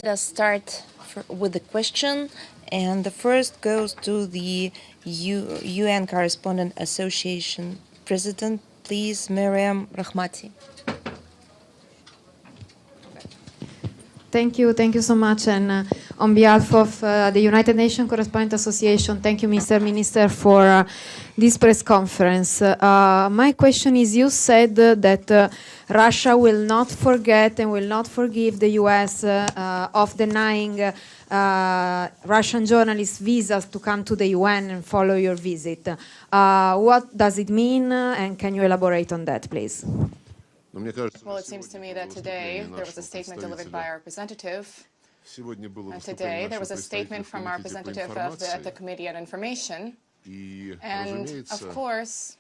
Let us start with the question, and the first goes to the UN Correspondent Association President, please, Miriam Rahmati. Thank you so much. And on behalf of the United Nations Correspondent Association, thank you, Mr. Minister, for this press conference. My question is, you said that Russia will not forget and will not forgive the US of denying Russian journalists visas to come to the UN and follow your visit. What does it mean, and can you elaborate on that, please? Well, it seems to me that today there was a statement delivered by our representative. And today there was a statement from our representative at the Committee on Information. And, of course,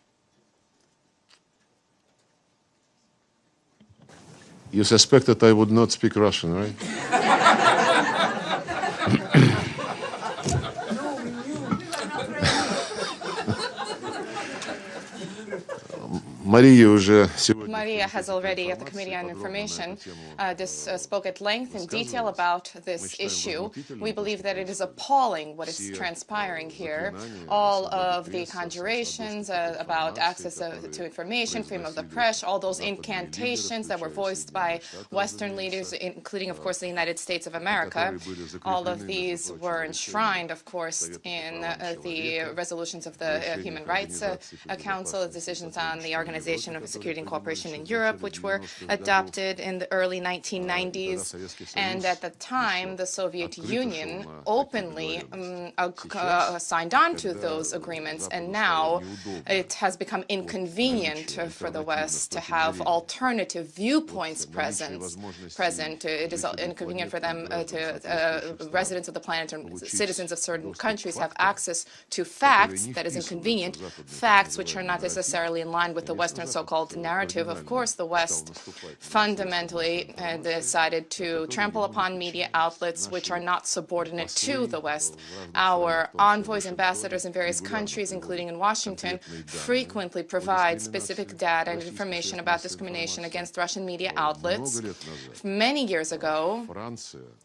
you suspect that I would not speak Russian, right? Maria has already, at the Committee on Information, spoke at length in detail about this issue. We believe that it is appalling what is transpiring here. All of the conjurations about access to information, freedom of the press, all those incantations that were voiced by Western leaders, including, of course, the United States of America, all of these were enshrined, of course, in the resolutions of the Human Rights Council, the decisions on the Organization of Security and Cooperation in Europe, which were adopted in the early 1990s. And at the time, the Soviet Union openly signed on to those agreements. And now it has become inconvenient for the West to have alternative viewpoints present. It is inconvenient for them residents of the planet and citizens of certain countries have access to facts that is inconvenient, facts which are not necessarily in line with the Western so-called narrative. Of course, the West fundamentally decided to trample upon media outlets which are not subordinate to the West. Our envoys, ambassadors in various countries, including in Washington, frequently provide specific data and information about discrimination against Russian media outlets. Many years ago,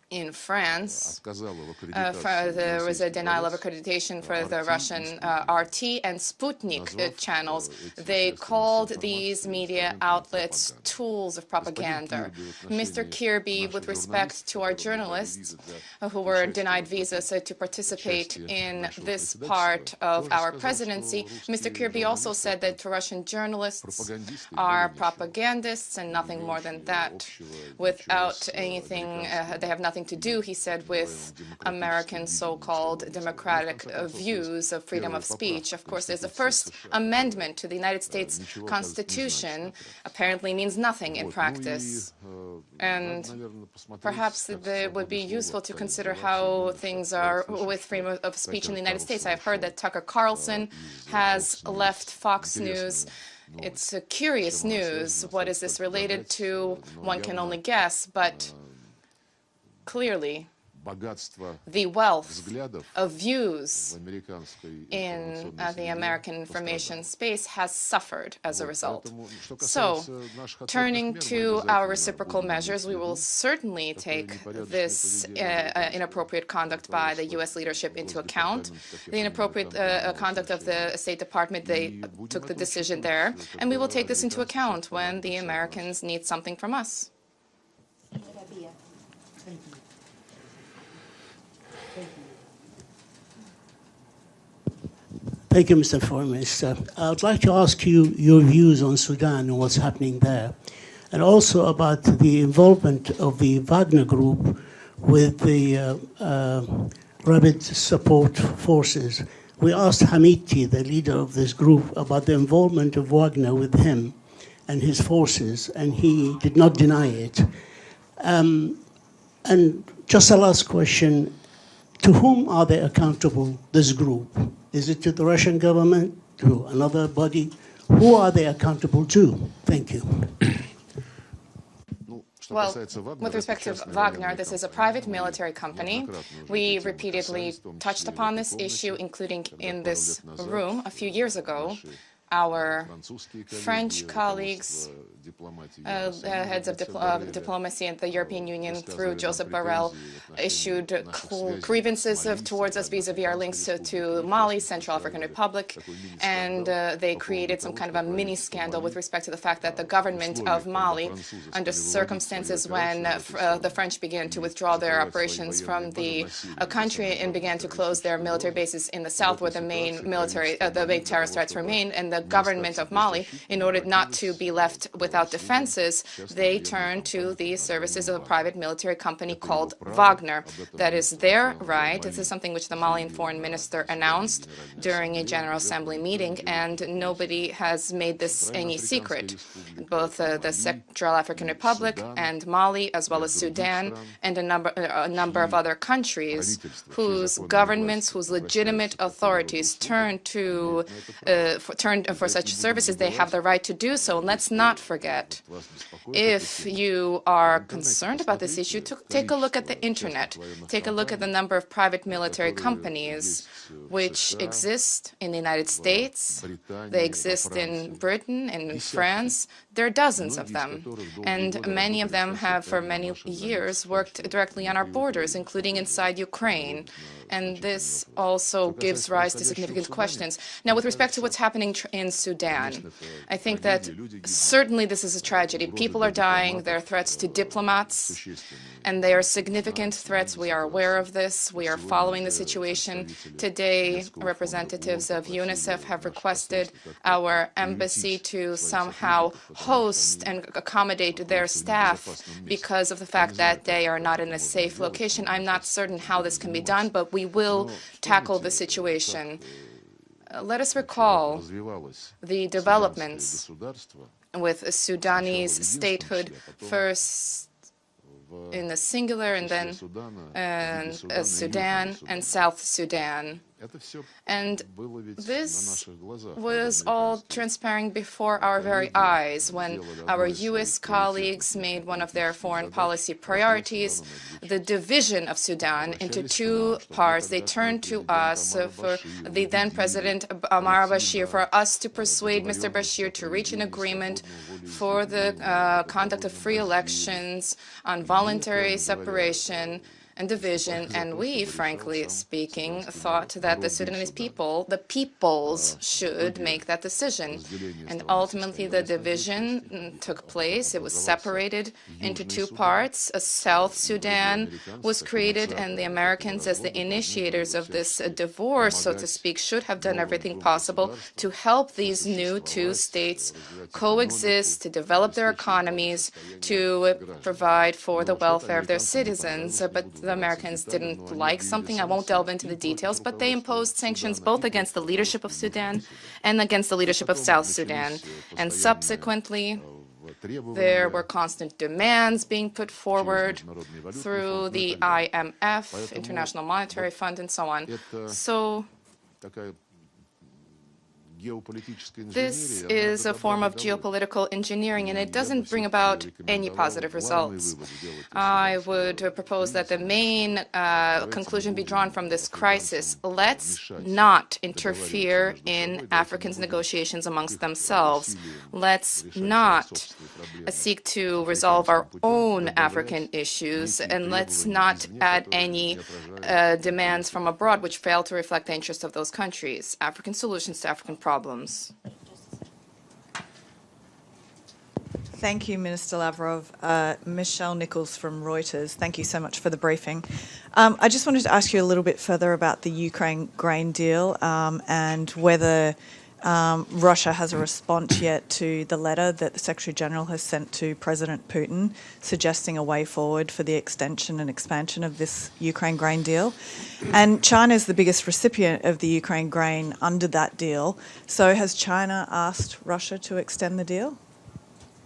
in France, there was a denial of accreditation for the Russian RT and Sputnik channels. They called these media outlets tools of propaganda. Mr. Kirby, with respect to our journalists who were denied visas to participate in this part of our presidency, Mr. Kirby also said that Russian journalists are propagandists and nothing more than that. Without anything, they have nothing to do, he said, with American so-called democratic views of freedom of speech. Of course, there's the First Amendment to the United States Constitution, apparently means nothing in practice. And perhaps it would be useful to consider how things are with freedom of speech in the United States. I've heard that Tucker Carlson has left Fox News. It's curious news. What is this related to? One can only guess, but clearly, the wealth of views in the American information space has suffered as a result. So, turning to our reciprocal measures, we will certainly take this inappropriate conduct by the U.S. leadership into account. The inappropriate conduct of the State Department, they took the decision there, and we will take this into account when the Americans need something from us. Thank you, Mr. Foreign Minister. I would like to ask you your views on Sudan and what's happening there, and also about the involvement of the Wagner Group with the Rapid Support Forces. We asked Hamiti, the leader of this group, about the involvement of Wagner with him and his forces, and he did not deny it. And just a last question, to whom are they accountable, this group? Is it to the Russian government, to another body? Who are they accountable to? Thank you. Well, with respect to Wagner, this is a private military company. We repeatedly touched upon this issue, including in this room a few years ago. Our French colleagues, heads of diplomacy at the European Union through Joseph Borrell, issued grievances towards us vis-a-vis our links to Mali, Central African Republic, and they created some kind of a mini scandal with respect to the fact that the government of Mali, under circumstances when the French began to withdraw their operations from the country and began to close their military bases in the south where the main terrorist threats remain, and the government of Mali, in order not to be left without defenses, they turned to the services of a private military company called Wagner. That is their right. This is something which the Malian foreign minister announced during a General Assembly meeting, and nobody has made this any secret. Both the Central African Republic and Mali, as well as Sudan, and a number of other countries whose governments, whose legitimate authorities turn for such services, they have the right to do so. And let's not forget, if you are concerned about this issue, take a look at the internet. Take a look at the number of private military companies which exist in the United States. They exist in Britain and in France. There are dozens of them, and many of them have for many years worked directly on our borders, including inside Ukraine. And this also gives rise to significant questions. Now, with respect to what's happening in Sudan, I think that certainly this is a tragedy. People are dying. There are threats to diplomats, and they are significant threats. We are aware of this. We are following the situation. Today, representatives of UNICEF have requested our embassy to somehow host and accommodate their staff because of the fact that they are not in a safe location. I'm not certain how this can be done, but we will tackle the situation. Let us recall the developments with Sudanese statehood, first in the singular and then Sudan and South Sudan. And this was all transpiring before our very eyes when our U.S. colleagues made one of their foreign policy priorities the division of Sudan into two parts. They turned to us, for the then President Omar al-Bashir, for us to persuade Mr. Bashir to reach an agreement for the conduct of free elections on voluntary separation and division, and we, frankly speaking, thought that the Sudanese people, the peoples, should make that decision. And ultimately, the division took place. It was separated into two parts. A South Sudan was created, and the Americans, as the initiators of this divorce, so to speak, should have done everything possible to help these new two states coexist, to develop their economies, to provide for the welfare of their citizens. But the Americans didn't like something. I won't delve into the details, but they imposed sanctions both against the leadership of Sudan and against the leadership of South Sudan. And subsequently, there were constant demands being put forward through the IMF, International Monetary Fund, and so on. So this is a form of geopolitical engineering, and it doesn't bring about any positive results. I would propose that the main conclusion be drawn from this crisis. Let's not interfere in Africans' negotiations amongst themselves. Let's not seek to resolve our own African issues, and let's not add any demands from abroad which fail to reflect the interests of those countries. African solutions to African problems. Thank you, Minister Lavrov. Michelle Nichols from Reuters. Thank you so much for the briefing. I just wanted to ask you a little bit further about the Ukraine grain deal and whether Russia has a response yet to the letter that the Secretary General has sent to President Putin suggesting a way forward for the extension and expansion of this Ukraine grain deal. And China is the biggest recipient of the Ukraine grain under that deal. So has China asked Russia to extend the deal?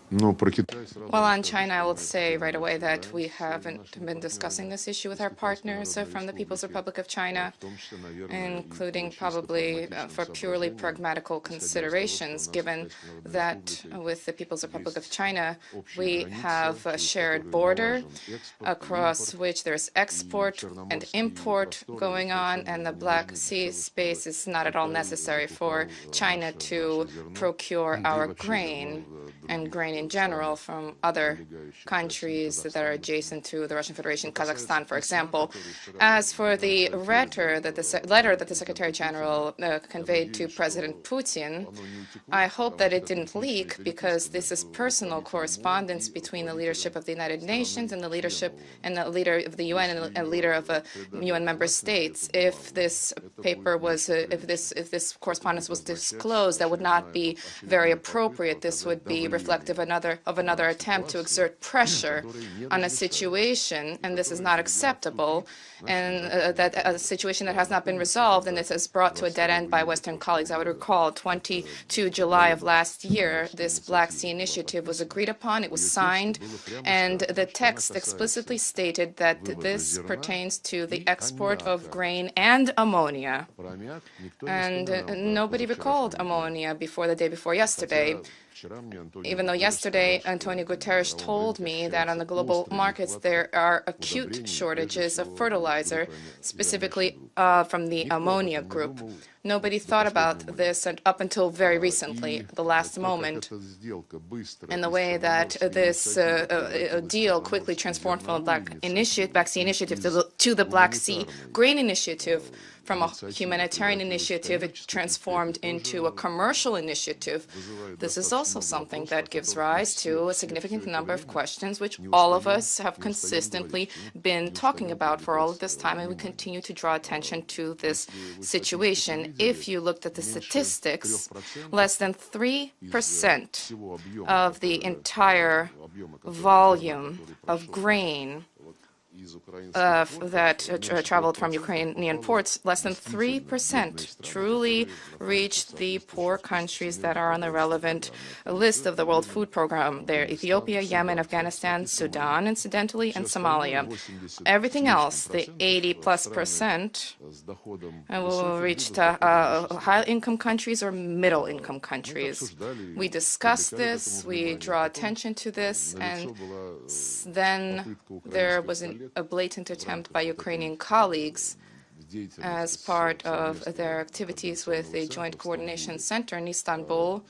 Ну, про Китай сразу Well, on скажу, China, I что will say right away that Китай we с haven't нашими been discussing партнерами this issue with из our Китайской partners Народной from the People's Республики, Republic of China, в том числе, наверное, и по including чисто probably прагматичным for purely соображениям, pragmatical исходя из того, что considerations, у нас с given Китайской Народной that Республикой with the People's Republic of есть China, общие we границы, have a через shared которые border налажен экспорт и across импорт, which there's и export and черноморские import просторы going on, совершенно and the не Black нужны для Sea того, чтобы space is not at all Китай necessary for закупал China наше to зерно, procure да и our вообще зерно grain в and других grain in general странах, from other прилегающих к России, countries that are Казахстан, например. adjacent to the Russian Federation, Что касается Kazakhstan, for письма, example. которое вчера As for вы the транслировали letter that the президенту Secretary Путину, General я conveyed to надеюсь, President что Putin, оно не утекло I в hope that it рамках didn't личной leak because переписки this is между personal руководителем ООН correspondence и between the руководителем leadership of the United Nations and the страны-члена leadership ООН. and the leader of the UN and Если a leader of a передали UN member гласности states. эту If бумагу, this это paper будет was, очень if this correspondence was будет означать disclosed, that would not be very очередная appropriate. попытка This would оказать be reflective давление of another на attempt to ситуацию, exert pressure которая не on a разрешается, situation, and this is которая not привела в acceptable, тупик and наших that a западных situation that has not been знакомых, resolved and когда this has brought to a dead 22 end by июля Western прошлого colleagues. I would года recall эта 22 July of last year, Черноморская this Black Sea инициатива была initiative was подписана. agreed upon, it В was ее тексте signed, было прямо and сказано, the что она text касается explicitly stated that вывоза this зерна pertains to the и export of аммиака. grain and ammonia. Про аммиак никто не And вспоминал до nobody recalled позавчерашнего дня. ammonia before the day before yesterday. Хотя вчера мне Антонио Even though Гутерреш yesterday сказал, Antonio что Guterres на мировом told рынке me that on ощущается the global острая markets нехватка there are acute удобрений, прежде shortages of всего fertilizer, группы specifically аммиачных from the групп. Никто об ammonia этом не group. думал Nobody до thought последнего about момента. this up until very И recently, the last то, как moment. эта сделка быстро And the из way that Черноморской this инициативы превратилась в deal quickly Черноморскую transformed from the зерновую Black Sea инициативу initiative и из to the Black Sea гуманитарной grain initiative. From a инициативы humanitarian превратилась в initiative, it коммерческий transformed предприятие, into a тоже commercial initiative. вызывает This is достаточно also много something вопросов, that о gives которых мы rise to a все significant это number of время questions, which не all of устаем us have consistently говорить, been не talking устаем about for all of привлекать this time, and we внимание. continue to draw attention to this Если вы situation. статистику видели, If you looked at the меньше statistics, 3% less than из 3% всего объема, of the который, entire объема, который, volume который of прошел grain вот из украинских портов, that меньше traveled from 3% Ukrainian попало ports, less than действительно в 3% бедные страны, truly которые находятся reached в the соответствующем poor списке countries that Всемирной are on the продовольственной relevant программы. list Это of the World Йемен, Food Program. They're Афганистан, Ethiopia, Yemen, Судан, Afghanistan, кстати, Сомалия. Sudan, incidentally, and Все остальное, Somalia. 80 Everything с else, the лишним 80+% процентов, страны с доходом will высоким, reach либо с to доходом низким. high-income countries or middle-income Мы это countries. обсуждали, We discuss привлекали к this, этому we внимание, draw а потом attention to this, and налицо была then попытка there украинских was коллег a blatant в attempt рамках by вот этой Ukrainian colleagues деятельности as с part of совместного their activities with the координационного Joint центра в Coordination Стамбуле Center in Istanbul.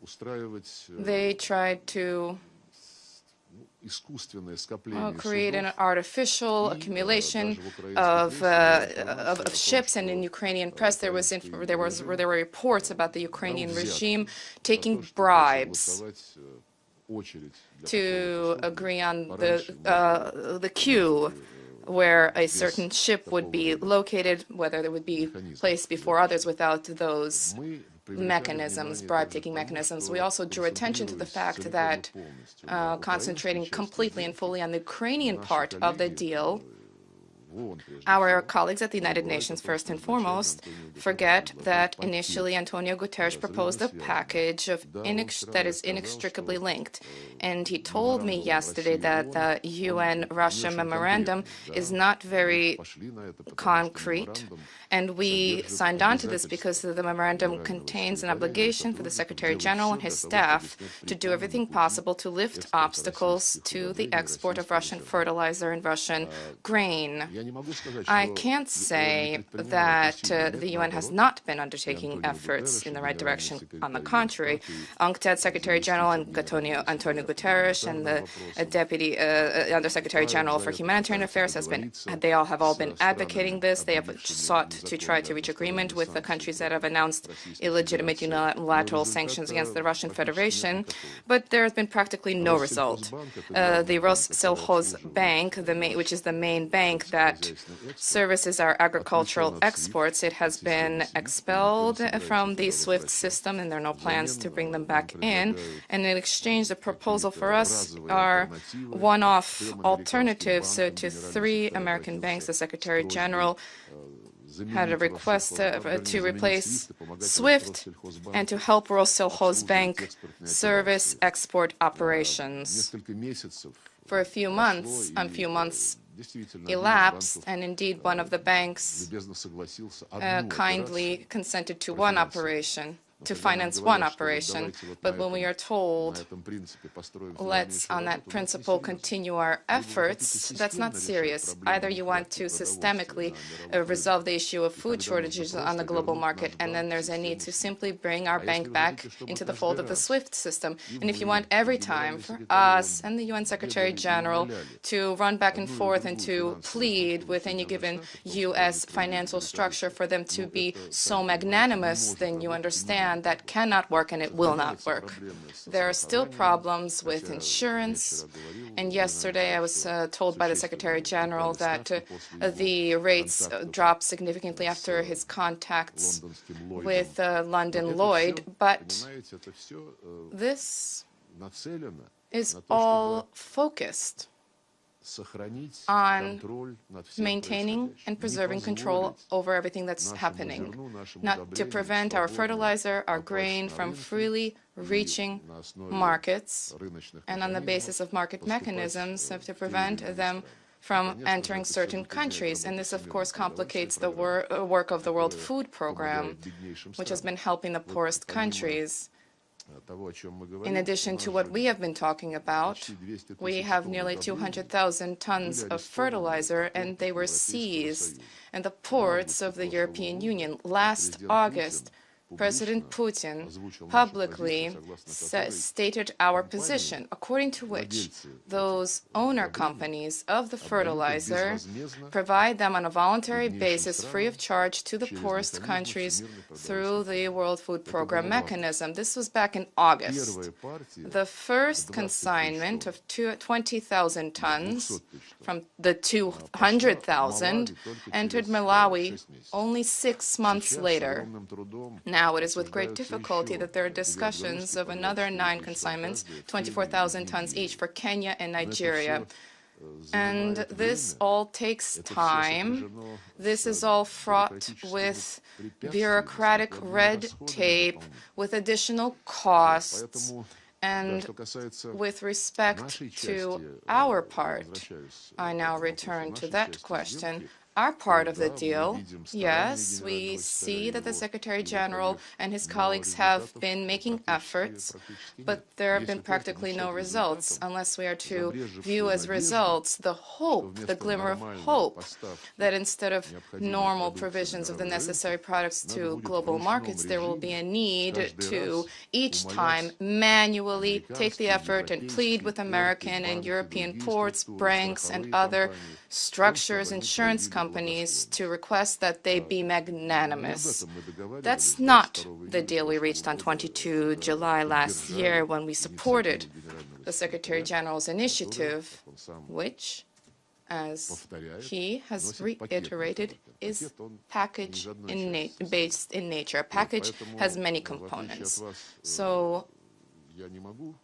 устраивать They tried to искусственное скопление create an судов. artificial И, accumulation даже в украинской of, прессе была информация о том, ships, and in что, Ukrainian press there were reports about the Ukrainian взятки regime за то, taking чтобы bribes согласовать очередь для to какого-то agree судна. on Пораньше можно the queue where a без certain ship would be такого located, whether it would be механизма placed before others without those мы привлекали mechanisms, внимание bribe-taking также к тому, mechanisms. что We also drew attention to the концентрируясь fact целиком и that полностью на украинской concentrating части completely and сделки, fully on the Ukrainian наши part of the коллеги, deal, в ООН прежде our всего, colleagues at the United забывают о Nations, том, first что and изначально foremost, Антонио Гутерреш forget предложил that пакет initially Antonio Guterres proposed a взаимосвязанный. package of Да, он that вчера is мне сказал, inextricably что linked. And he told me меморандум yesterday России и that ООН, the он UN-Russia не очень memorandum конкретный. is Да, not мы very пошли на это, потому что concrete, меморандум and we содержит signed on to this because обязательства the memorandum генерального contains an секретаря и его obligation for the сотрудников Secretary делать General все and his для того, чтобы staff снять to do препоны на everything пути possible to lift экспорта obstacles российских to the удобрений, export of российского Russian зерна. fertilizer and Russian grain. Я не могу сказать, I что can't ООН не say предпринимает that усилий. Нет, the UN has наоборот. not been И undertaking Антонио efforts Гутерреш, in и the right генеральный direction. On the секретарь contrary, Евростата, UNCTAD Secretary General and Antonio Guterres and the Deputy Undersecretary General for Humanitarian Affairs they all have been advocating this. They have sought to try to reach agreement with the countries that have announced illegitimate unilateral sanctions against the Russian Federation, but there has been practically no result. The Rosselsхозbank, which is the main bank that services our agricultural exports, it has been expelled from the SWIFT system, and there are no plans to bring them back in. And in exchange, the proposal for us are one-off alternatives to 3 American banks. The Secretary General had a request to replace SWIFT and to help Rossельхозbank service export operations. For a few months elapsed, and indeed one of the banks kindly consented to one operation, to finance one operation. But when we are told, let's on that principle continue our efforts, that's not serious. Either you want to systemically resolve the issue of food shortages on the global market, and then there's a need to simply bring our bank back into the fold of the SWIFT system. And if you want every time for us and the UN Secretary General to run back and forth and to plead with any given U.S. financial structure for them to be so magnanimous, then you understand that cannot work and it will not work. There are still problems with insurance, and yesterday I was told by the Secretary General that the rates dropped significantly after his contacts with London Lloyd, but this is all focused on maintaining and preserving control over everything that's happening, not to prevent our fertilizer, our grain from freely reaching markets, and on the basis of market mechanisms, to prevent them from entering certain countries. And this, of course, complicates the work of the World Food Program, which has been helping the poorest countries. In addition to what we have been talking about, we have nearly 200,000 tons of fertilizer, and they were seized in the ports of the European Union. Last August, President Putin publicly stated our position, according to which those owner companies of the fertilizer provide them on a voluntary basis, free of charge, to the poorest countries through the World Food Program mechanism. This was back in August. The first consignment of 20,000 tons from the 200,000 entered Malawi only 6 months later. Now it is with great difficulty that there are discussions of another 9 consignments, 24,000 tons each, for Kenya and Nigeria. And this all takes time. This is all fraught with bureaucratic red tape, with additional costs. And with respect to our part, I now return to that question. Our part of the deal, yes, we see that the Secretary General and his colleagues have been making efforts, but there have been practically no results, unless we are to view as results the hope, the glimmer of hope, that instead of normal provisions of the necessary products to global markets, there will be a need to each time manually take the effort and plead with American and European ports, banks, and other structures, insurance companies, to request that they be magnanimous. That's not the deal we reached on 22 July last year when we supported the Secretary General's initiative, which, as he has reiterated, is package-based in nature. A package has many components. So,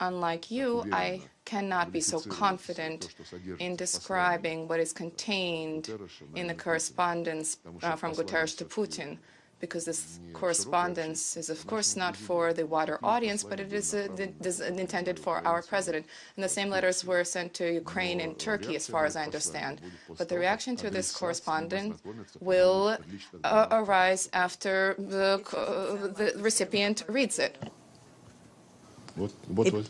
unlike you, I cannot be so confident in describing what is contained in the correspondence from Guterres to Putin, because this correspondence is, of course, not for the wider audience, but it is intended for our president. And the same letters were sent to Ukraine and Turkey, as far as I understand. But the reaction to this correspondence will arise after the recipient reads it.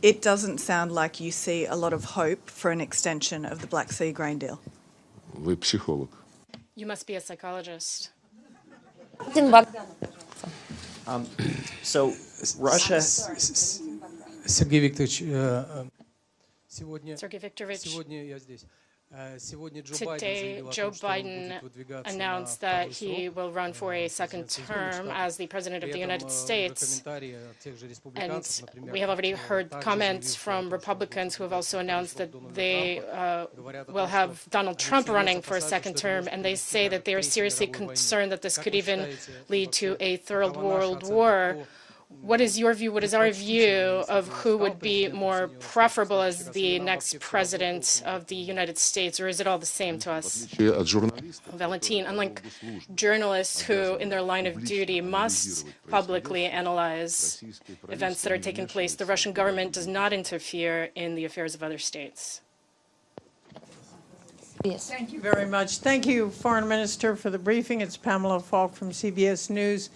It doesn't sound like you see a lot of hope for an extension of the Black Sea grain deal. Вы психолог. You must be a psychologist. So Russia. Sergey Viktorovich, Sergey Viktorovich, сегодня я здесь. today Joe Biden announced that he will run for a second term as the President of the United States. And we have already heard comments from Republicans who have also announced that they will have Donald Trump running for a second term, and they say that they are seriously concerned that this could even lead to a third world war. What is your view? What is our view of who would be more preferable as the next president of the United States, or is it all the same to us? От журналистов, Valentin, unlike journalists who, in their line of duty, must publicly analyze events that are taking place, the Russian government does not interfere in the affairs of other states. Yes. Thank you very much. Thank you, Foreign Minister, for the briefing. It's Pamela Falk from CBS News.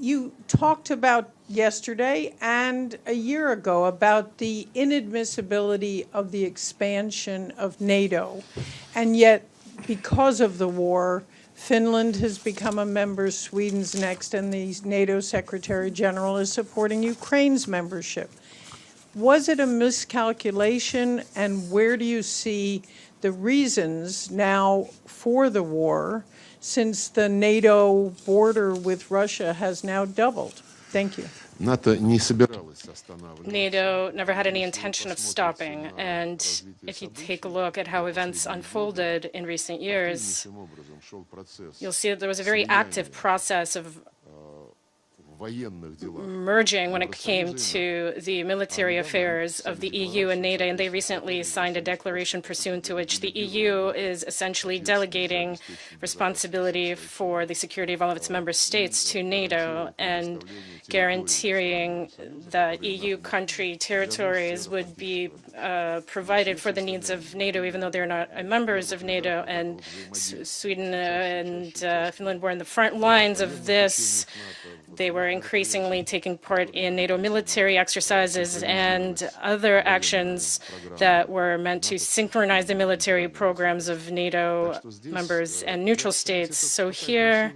You talked about yesterday and a year ago about the inadmissibility of the expansion of NATO. And yet, because of the war, Finland has become a member, Sweden's next, and the NATO Secretary General is supporting Ukraine's membership. Was it a miscalculation, and where do you see the reasons now for the war, since the NATO border with Russia has now doubled? Thank you. НАТО не собиралось останавливать. NATO never had any intention of stopping, and if you take a look at how events unfolded in recent years, you'll see that there was a very active process of merging when it came to the military affairs of the EU and NATO, and they recently signed a declaration pursuant to which the EU is essentially delegating responsibility for the security of all of its member states to NATO and guaranteeing that EU country territories would be provided for the needs of NATO, even though they're not members of NATO. And Sweden and Finland were in the front lines of this. They were increasingly taking part in NATO military exercises and other actions that were meant to synchronize the military programs of NATO members and neutral states. So here,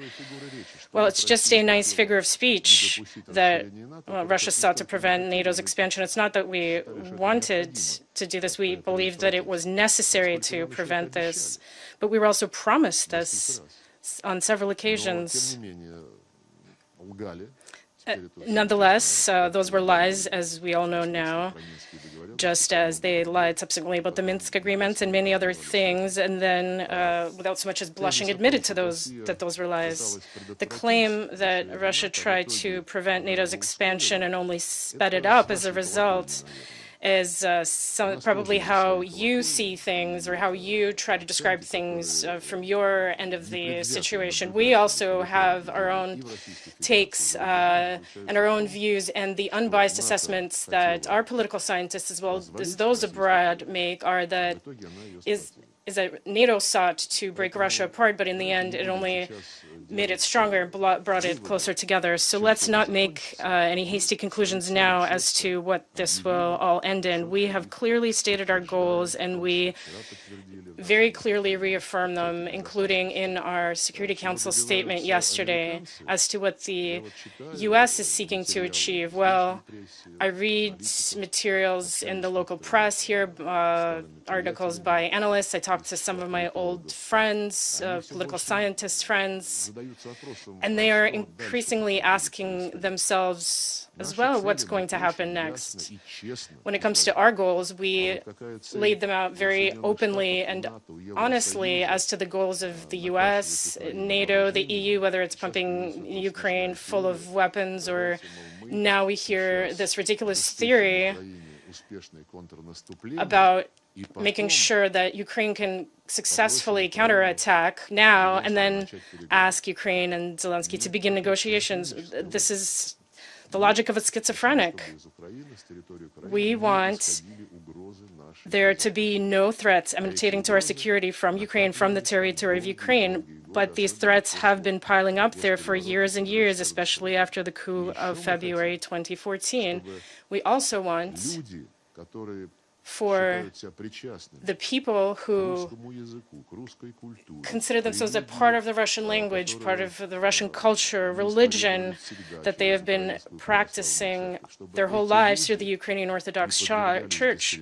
well, it's just a nice figure of speech that Russia sought to prevent NATO's expansion. It's not that we wanted to do this. We believed that it was necessary to prevent this. But we were also promised this on several occasions. Nonetheless, those were lies, as we all know now, just as they lied subsequently about the Minsk agreements and many other things, and then, without so much as blushing, admitted to those were lies. The claim that Russia tried to prevent NATO's expansion and only sped it up as a result is probably how you see things or how you try to describe things from your end of the situation. We also have our own takes and our own views, and the unbiased assessments that our political scientists, as well as those abroad, make are that is that NATO sought to break Russia apart, but in the end, it only made it stronger and brought it closer together. So let's not make any hasty conclusions now as to what this will all end in. We have clearly stated our goals, and we very clearly reaffirm them, including in our Security Council statement yesterday, as to what the U.S. is seeking to achieve. Well, I read materials in the local press here, articles by analysts. I talk to some of my old friends, political scientist friends, and they are increasingly asking themselves as well what's going to happen next. When it comes to our goals, we laid them out very openly and honestly as to the goals of the US, NATO, the EU, whether it's pumping Ukraine full of weapons, or now we hear this ridiculous theory about making sure that Ukraine can successfully counterattack now and then ask Ukraine and Zelensky to begin negotiations. This is the logic of a schizophrenic. We want there to be no threats emanating to our security from Ukraine, from the territory of Ukraine, but these threats have been piling up there for years and years, especially after the coup of February 2014. We also want for the people who consider themselves a part of the Russian language, part of the Russian culture, religion that they have been practicing their whole lives through the Ukrainian Orthodox Church.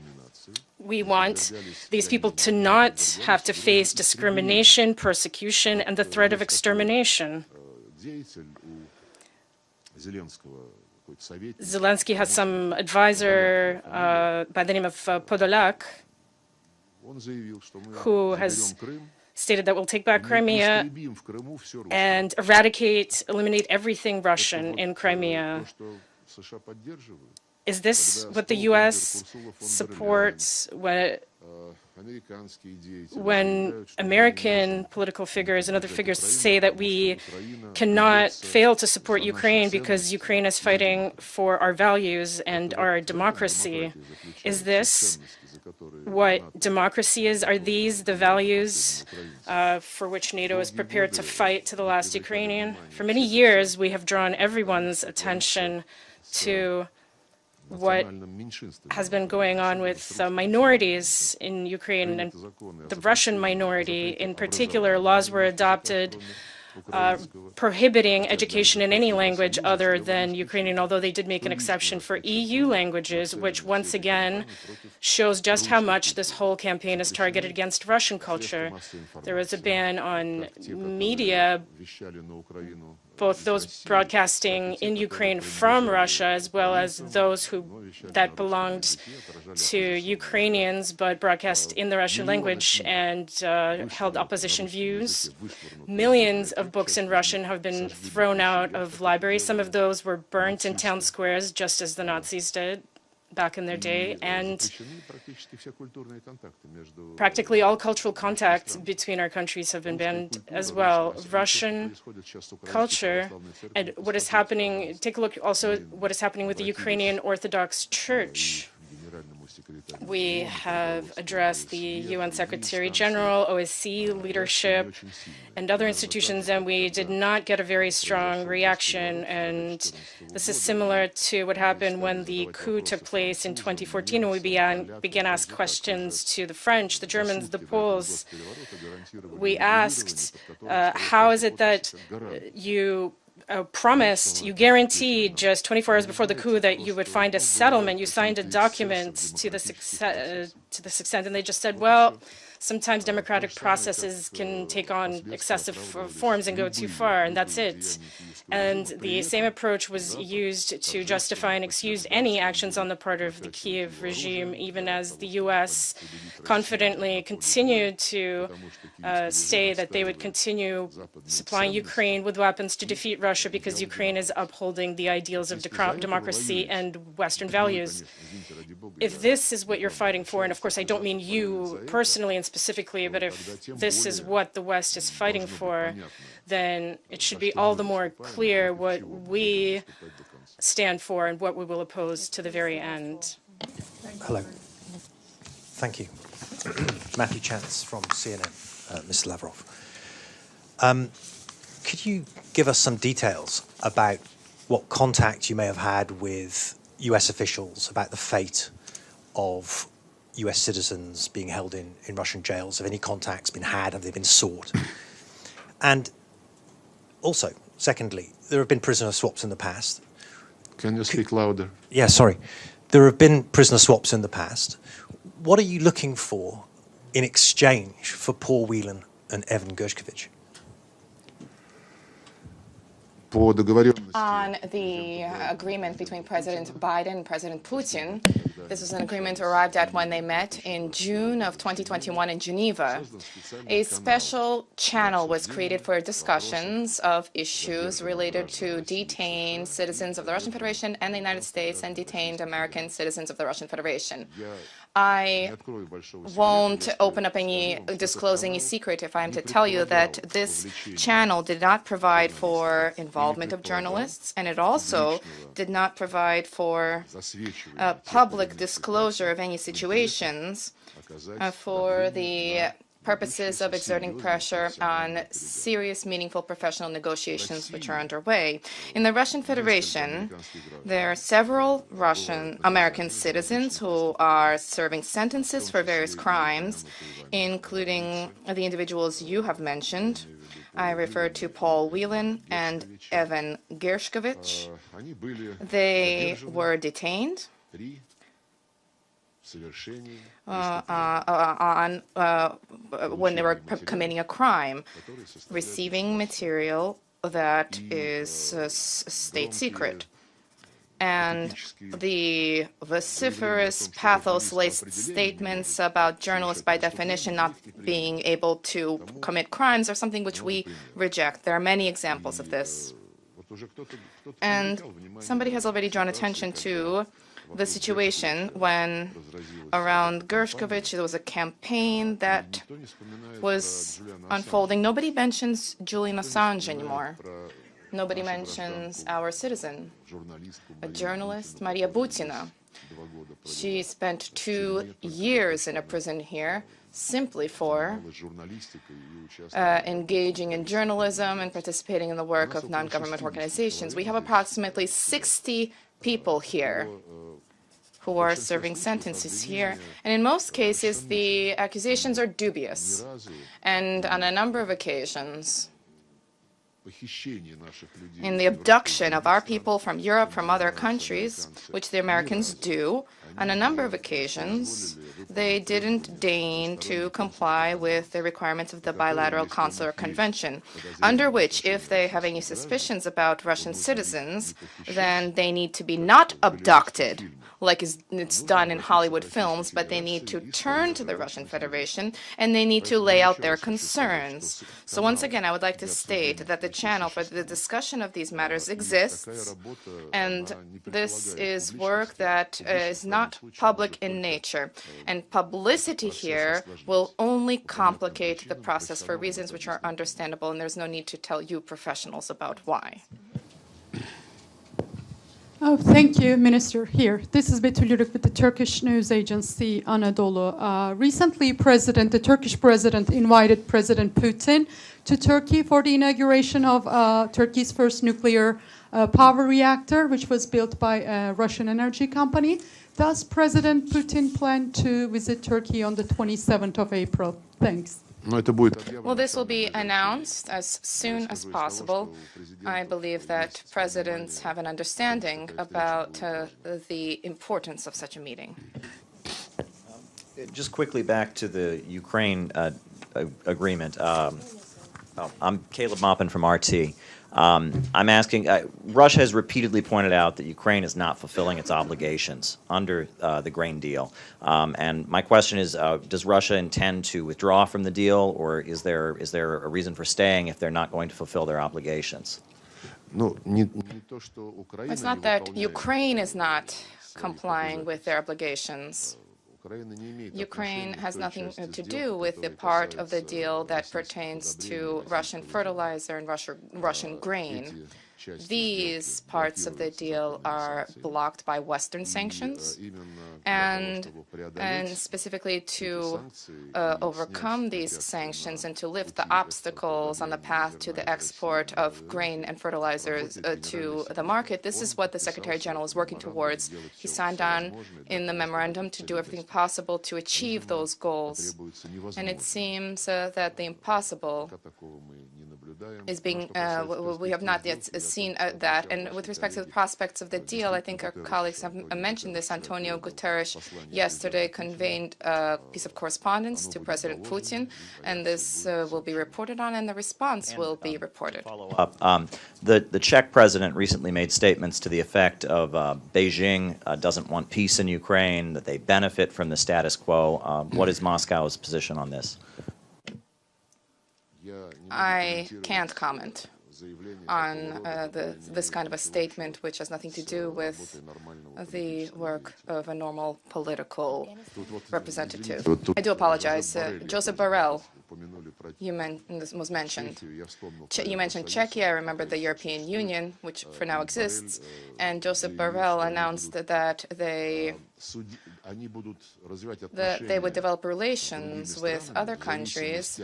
We want these people to not have to face discrimination, persecution, and the threat of extermination. Zelensky has some advisor by the name of Podolak, who has stated that we'll take back Crimea and eliminate everything Russian in Crimea. Is this what the U.S. supports when American political figures and other figures say that we cannot fail to support Ukraine because Ukraine is fighting for our values and our democracy? Is this what democracy is? Are these the values for which NATO is prepared to fight to the last Ukrainian? For many years, we have drawn everyone's attention to what has been going on with minorities in Ukraine, and the Russian minority in particular. Laws were adopted prohibiting education in any language other than Ukrainian, although they did make an exception for EU languages, which once again shows just how much this whole campaign is targeted against Russian culture. There was a ban on media, both those broadcasting in Ukraine from Russia, as well as those that belonged to Ukrainians but broadcast in the Russian language and held opposition views. Millions of books in Russian have been thrown out of libraries. Some of those were burnt in town squares, just as the Nazis did back in their day, and practically all cultural contact between our countries have been banned as well. Russian culture and what is happening, take a look also what is happening with the Ukrainian Orthodox Church. We have addressed the UN Secretary General, OSCE leadership, and other institutions, and we did not get a very strong reaction. And this is similar to what happened when the coup took place in 2014, when we began ask questions to the French, the Germans, the Poles. We asked, how is it that you you guaranteed just 24 hours before the coup that you would find a settlement. You signed a document to this extent, and they just said, well, sometimes democratic processes can take on excessive forms and go too far, and that's it. And the same approach was used to justify and excuse any actions on the part of the Kiev regime, even as the U.S. confidently continued to say that they would continue supplying Ukraine with weapons to defeat Russia because Ukraine is upholding the ideals of democracy and Western values. If this is what you're fighting for, and of course I don't mean you personally and specifically, but if this is what the West is fighting for, then it should be all the more clear what we stand for and what we will oppose to the very end. Hello. Thank you. Matthew Chance from CNN, Mr. Lavrov. Could you give us some details about what contact you may have had with US officials about the fate of US citizens being held in Russian jails? Have any contacts been had? Have they been sought? And also, secondly, there have been prisoner swaps in the past. Can you speak louder? Yeah, sorry. There have been prisoner swaps in the past. What are you looking for in exchange for Paul Whelan and Evan Gershkovich? On the agreement between President Biden and President Putin, this was an agreement arrived at when they met in June of 2021 in Geneva. A special channel was created for discussions of issues related to detained citizens of the Russian Federation and the United States and detained American citizens of the Russian Federation. I won't disclose any secret if I'm to tell you that this channel did not provide for involvement of journalists, and it also did not provide for public disclosure of any situations for the purposes of exerting pressure on serious, meaningful professional negotiations which are underway. In the Russian Federation, there are several American citizens who are serving sentences for various crimes, including the individuals you have mentioned. I refer to Paul Whelan and Evan Gershkovich. They were detained when they were committing a crime, receiving material that is state secret. and the vociferous, pathos-laced statements about journalists by definition not being able to commit crimes are something which we reject. There are many examples of this. And somebody has already drawn attention to the situation when around Gershkovich there was a campaign that was unfolding. Nobody mentions Julian Assange anymore. Nobody mentions our citizen, a journalist, Maria Butina. She spent 2 years in a prison here simply for engaging in journalism and participating in the work of non-government organizations. We have approximately 60 people here who are serving sentences here. And in most cases, the accusations are dubious. And on a number of occasions, in the abduction of our people from Europe, from other countries, which the Americans do, on a number of occasions, they didn't deign to comply with the requirements of the Bilateral Consular Convention, under which, if they have any suspicions about Russian citizens, then they need to be not abducted, like it's done in Hollywood films, but they need to turn to the Russian Federation and they need to lay out their concerns. So once again, I would like to state that the channel for the discussion of these matters exists, and this is work that is not public in nature. And publicity here will only complicate the process for reasons which are understandable, and there's no need to tell you professionals about why. Oh, thank you, Minister. Here, this is Betül Yürük with the Turkish news agency Anadolu. Recently, the Turkish president invited President Putin to Turkey for the inauguration of Turkey's first nuclear power reactor, which was built by a Russian energy company. Does President Putin plan to visit Turkey on the 27th of April? Thanks. Well, this will be announced as soon as possible. I believe that presidents have an understanding about the importance of such a meeting. Just quickly back to the Ukraine agreement. I'm Caleb Maupin from RT. I'm asking, Russia has repeatedly pointed out that Ukraine is not fulfilling its obligations under the grain deal. And my question is, does Russia intend to withdraw from the deal, or is there a reason for staying if they're not going to fulfill their obligations? It's not that Ukraine is not complying with their obligations. Ukraine has nothing to do with the part of the deal that pertains to Russian fertilizer and Russian grain. These parts of the deal are blocked by Western sanctions, and specifically to overcome these sanctions and to lift the obstacles on the path to the export of grain and fertilizers to the market. This is what the Secretary General is working towards. He signed on in the memorandum to do everything possible to achieve those goals. And it seems that the impossible is being, we have not yet seen that. And with respect to the prospects of the deal, I think our colleagues have mentioned this. Antonio Guterres yesterday conveyed a piece of correspondence to President Putin, and this will be reported on, and the response will be reported. The Czech president recently made statements to the effect of Beijing doesn't want peace in Ukraine, that they benefit from the status quo. What is Moscow's position on this? I can't comment on this kind of a statement, which has nothing to do with the work of a normal political representative. I do apologize. Joseph Borrell, this was mentioned. You mentioned Czechia. I remember the European Union, which for now exists, and Joseph Borrell announced that they would develop relations with other countries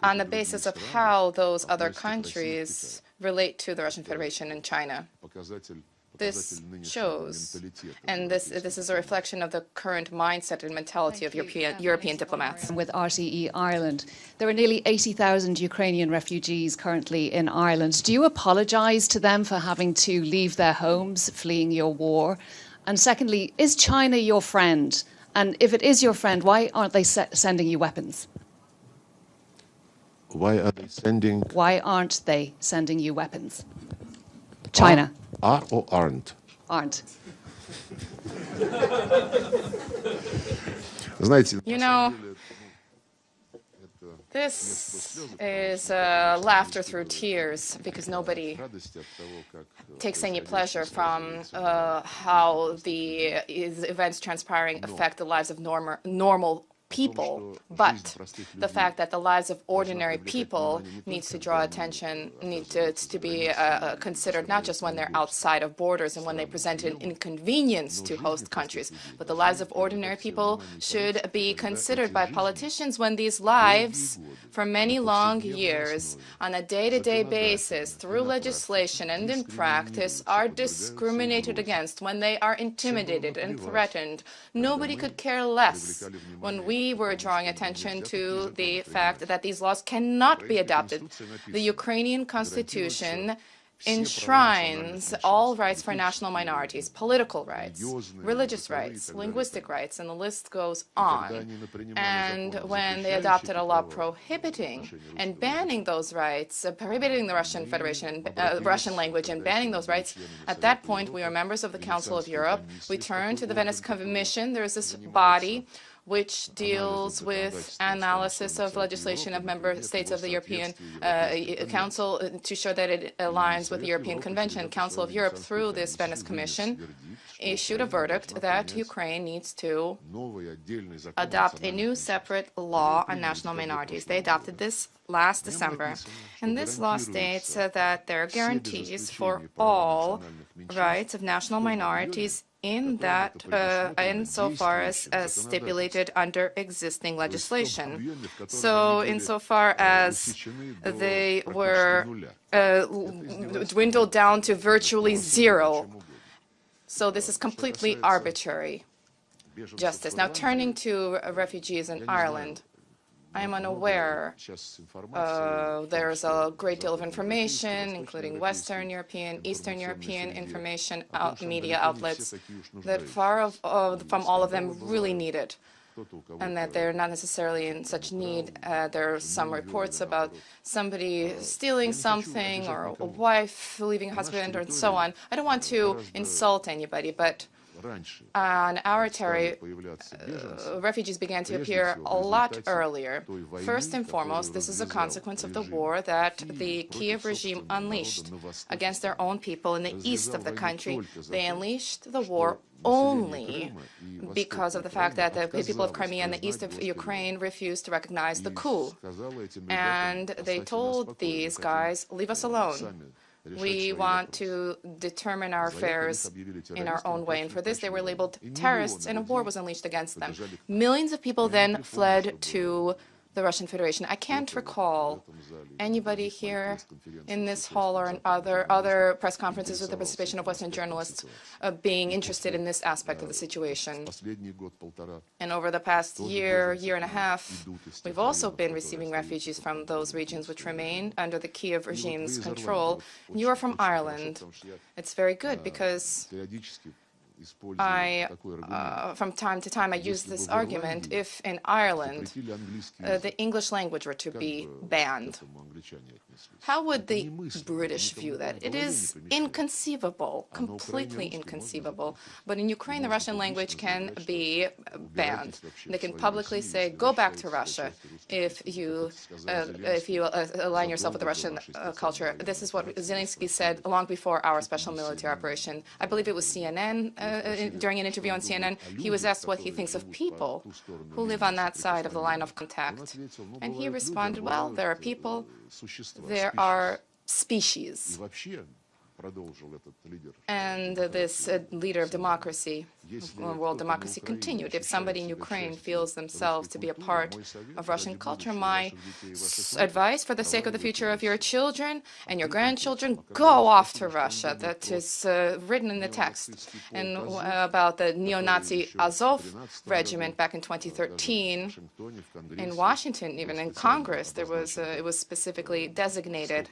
on the basis of how those other countries relate to the Russian Federation and China. This shows, and this is a reflection of the current mindset and mentality of European diplomats. With RTE Ireland, there are nearly 80,000 Ukrainian refugees currently in Ireland. Do you apologise to them for having to leave their homes, fleeing your war? And secondly, is China your friend? And if it is your friend, why aren't they sending you weapons? Why are they sending? Why aren't they sending you weapons? China. Are or aren't? aren't? You know, this is laughter through tears because nobody takes any pleasure from how the events transpiring affect the lives of normal people, but the fact that the lives of ordinary people needs to draw attention, needs to be considered not just when they're outside of borders and when they present an inconvenience to host countries, but the lives of ordinary people should be considered by politicians when these lives, for many long years, on a day-to-day basis, through legislation and in practice, are discriminated against, when they are intimidated and threatened. Nobody could care less when we were drawing attention to the fact that these laws cannot be adopted. The Ukrainian constitution enshrines all rights for national minorities, political rights, religious rights, linguistic rights, and the list goes on. And when they adopted a law prohibiting and banning those rights, prohibiting the Russian Federation, Russian language and banning those rights, at that point we were members of the Council of Europe. We turned to the Venice Commission. There is this body which deals with analysis of legislation of member states of the European Council to show that it aligns with the European Convention. Council of Europe, through this Venice Commission, issued a verdict that Ukraine needs to adopt a new separate law on national minorities. They adopted this last December. And this law states that there are guarantees for all rights of national minorities in that, insofar as stipulated under existing legislation. So insofar as they were dwindled down to virtually zero. So this is completely arbitrary justice. Now, turning to refugees in Ireland, I am unaware. There's a great deal of information, including Western European, Eastern European information media outlets, that far from all of them really need it, and that they're not necessarily in such need. There are some reports about somebody stealing something, or a wife leaving a husband, and so on. I don't want to insult anybody, but on our territory, refugees began to appear a lot earlier. First and foremost, this is a consequence of the war that the Kiev regime unleashed against their own people in the east of the country. They unleashed the war only because of the fact that the people of Crimea and the east of Ukraine refused to recognize the coup. And they told these guys, leave us alone. We want to determine our affairs in our own way. And for this, they were labeled terrorists, and a war was unleashed against them. Millions of people then fled to the Russian Federation. I can't recall anybody here in this hall or in other press conferences with the participation of Western journalists being interested in this aspect of the situation. And over the past year, year and a half, we've also been receiving refugees from those regions which remain under the Kiev regime's control. You are from Ireland. It's very good because from time to time, I use this argument. If in Ireland the English language were to be banned, how would the British view that? It is inconceivable, completely inconceivable. But in Ukraine, the Russian language can be banned. They can publicly say, go back to Russia if you align yourself with the Russian culture. This is what Zelensky said long before our special military operation. I believe it was CNN. During an interview on CNN, he was asked what he thinks of people who live on that side of the line of contact. And he responded, well, there are people, there are species. And this leader of democracy, world democracy, continued. If somebody in Ukraine feels themselves to be a part of Russian culture, my advice for the sake of the future of your children and your grandchildren, go off to Russia. That is written in the text. And about the neo-Nazi Azov regiment back in 2013, in Washington, even in Congress, there was it was specifically designated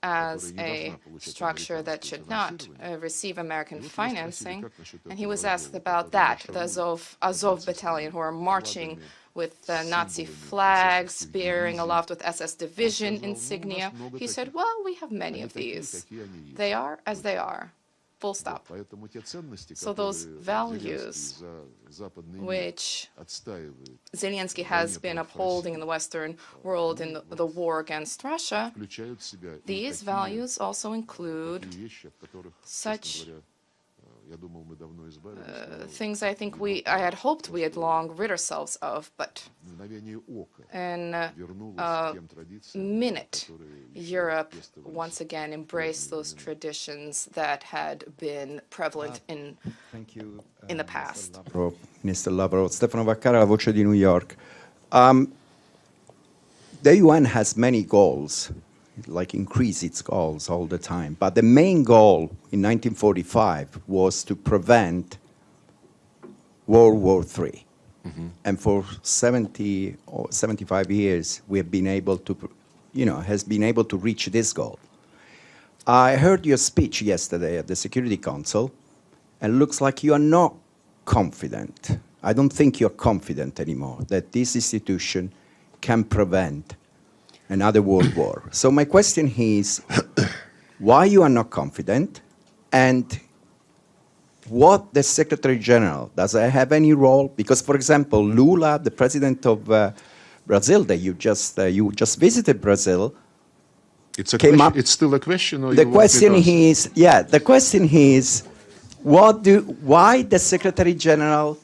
as a structure that should not receive American financing. And he was asked about that, the Azov battalion, who are marching with Nazi flags, spearing aloft with SS division insignia. He said, well, we have many of these. They are as they are. full stop. So those values which Zelensky has been upholding in the Western world in the war against Russia, these values also include such things I think I had hoped we had long rid ourselves of, but in a minute, Europe once again embraced those traditions that had been prevalent in the past. Minister Lavrov, Stefano Vaccaro, La Voce di New York. The UN has many goals, like increase its goals all the time. But the main goal in 1945 was to prevent World War III. And for 70 or 75 years, we have been able to, has been able to reach this goal. I heard your speech yesterday at the Security Council, and it looks like you are not confident. I don't think you're confident anymore that this institution can prevent another world war. So my question is, why you are not confident, and what the Secretary General, does it have any role? Because, for example, Lula, the president of Brazil, that you just visited Brazil, it's still a question, or the question is, the question is, why the Secretary General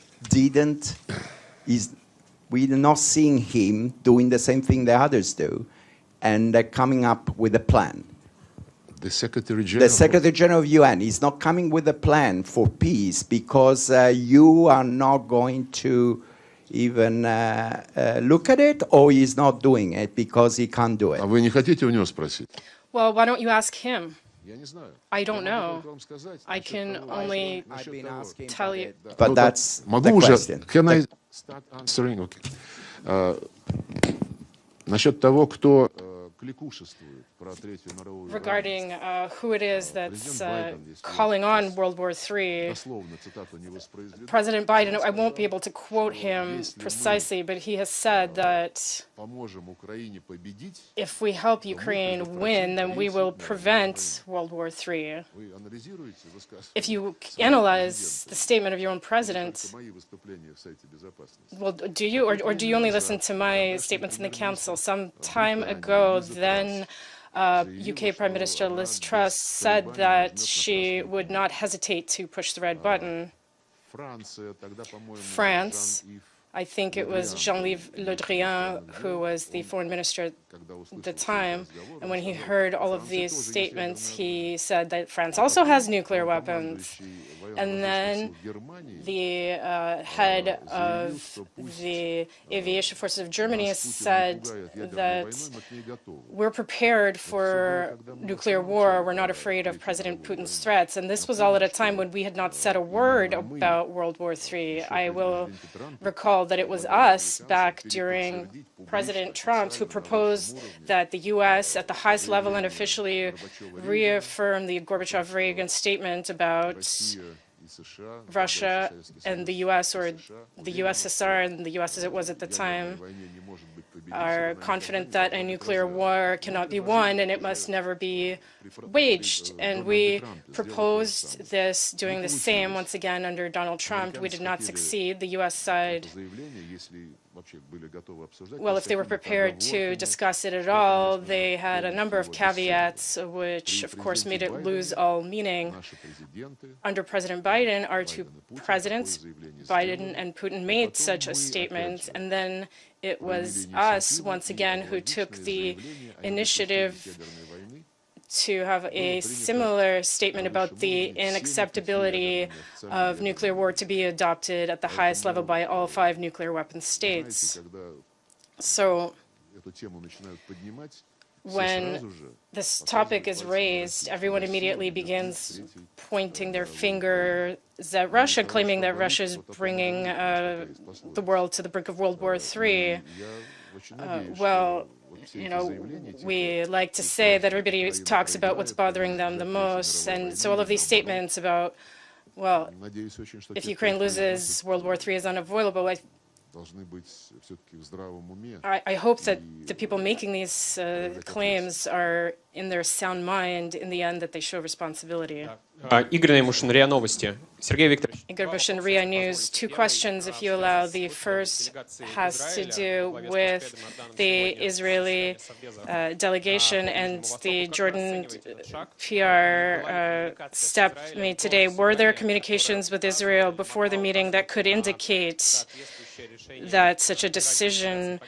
we're not seeing him doing the same thing the others do, and coming up with a plan. The Secretary General? The Secretary General of UN is not coming with a plan for peace because you are not going to even look at it, or he's not doing it because he can't do it. А вы не хотите у него спросить? Well, why don't you ask him? Я не знаю. I don't know. I can only tell you. But that's the question. Can I start answering? Okay. Насчет того, кто кликушествует про Третью мировую войну. Regarding who it is that's calling on World War III, President Biden, I won't be able to quote him precisely, but he has said that if we help Ukraine win, then we will prevent World War III. If you analyze the statement of your own president, well, do you, or do you only listen to my statements in the Council? Some time ago, then UK Prime Minister Liz Truss said that she would not hesitate to push the red button. France, I think it was Jean-Yves Le Drian who was the foreign minister at the time, and when he heard all of these statements, he said that France also has nuclear weapons. And then the head of the aviation forces of Germany said that we're prepared for nuclear war, we're not afraid of President Putin's threats. And this was all at a time when we had not said a word about World War III. I will recall that it was us back during President Trump who proposed that the U.S. at the highest level and officially reaffirm the Gorbachev-Reagan statement about Russia and the U.S., or the USSR and the U.S. as it was at the time, are confident that a nuclear war cannot be won and it must never be waged. And we proposed this, doing the same once again under Donald Trump. We did not succeed. The U.S. side, well, if they were prepared to discuss it at all, they had a number of caveats, which of course made it lose all meaning. Under President Biden, our two presidents, Biden and Putin, made such a statement, and then it was us, once again, who took the initiative to have a similar statement about the unacceptability of nuclear war to be adopted at the highest level by all 5 nuclear weapon states. So when this topic is raised, everyone immediately begins pointing their fingers at Russia, claiming that Russia is bringing the world to the brink of World War III. Well, you know, we like to say that everybody talks about what's bothering them the most, and so all of these statements about, well, if Ukraine loses, World War III is unavoidable, I hope that the people making these claims are in their sound mind in the end, that they show responsibility. Игорь Наймушин, РИА Новости. Сергей Викторович. Igor Bushin, RIA News. Two questions, if you allow. The first has to do with the Israeli delegation and the Jordan PR step made today. Were there communications with Israel before the meeting that could indicate that such a decision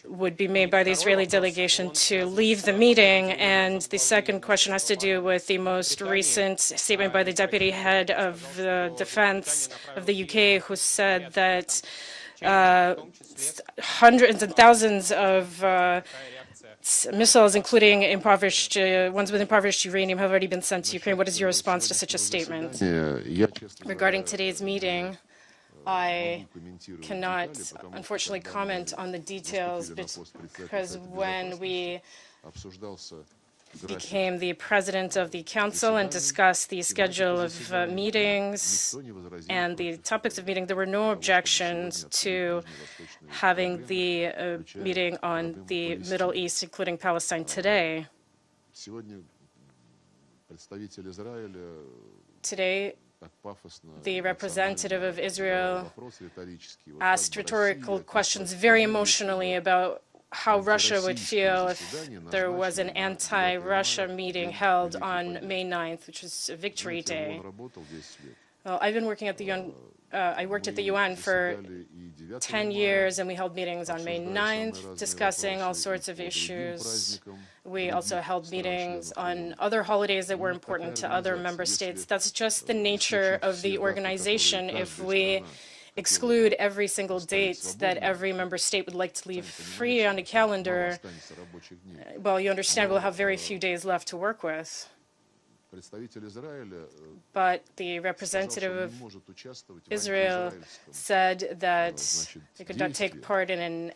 would be made by the Israeli delegation to leave the meeting? And the second question has to do with the most recent statement by the deputy head of the defense of the UK, who said that hundreds and thousands of missiles, including impoverished ones with impoverished uranium, have already been sent to Ukraine. What is your response to such a statement? Regarding today's meeting, I cannot, unfortunately, comment on the details, because when we became the president of the council and discussed the schedule of meetings and the topics of meeting, there were no objections to having the meeting on the Middle East, including Palestine, today. Today, the representative of Israel asked rhetorical questions very emotionally about how Russia would feel if there was an anti-Russia meeting held on May 9th, which was Victory Day. Well, I've been working at the UN. I worked at the UN for 10 years, and we held meetings on May 9th discussing all sorts of issues. We also held meetings on other holidays that were important to other member states. That's just the nature of the organization. If we exclude every single date that every member state would like to leave free on the calendar, well, you understand we'll have very few days left to work with. But the representative of Israel said that they could not take part in an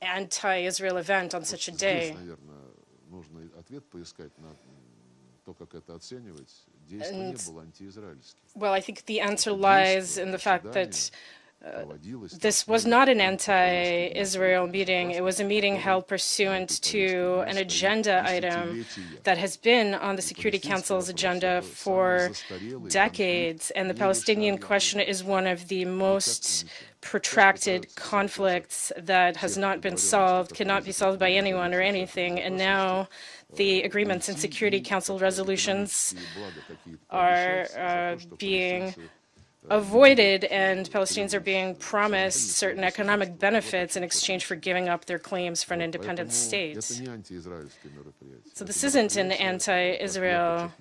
anti-Israel event on such a day. And, well, I think the answer lies in the fact that this was not an anti-Israel meeting. It was a meeting held pursuant to an agenda item that has been on the Security Council's agenda for decades. And the Palestinian question is one of the most protracted conflicts that has not been solved, cannot be solved by anyone or anything. And now the agreements and Security Council resolutions are being avoided, and Palestinians are being promised certain economic benefits in exchange for giving up their claims for an independent state. So this isn't an anti-Israel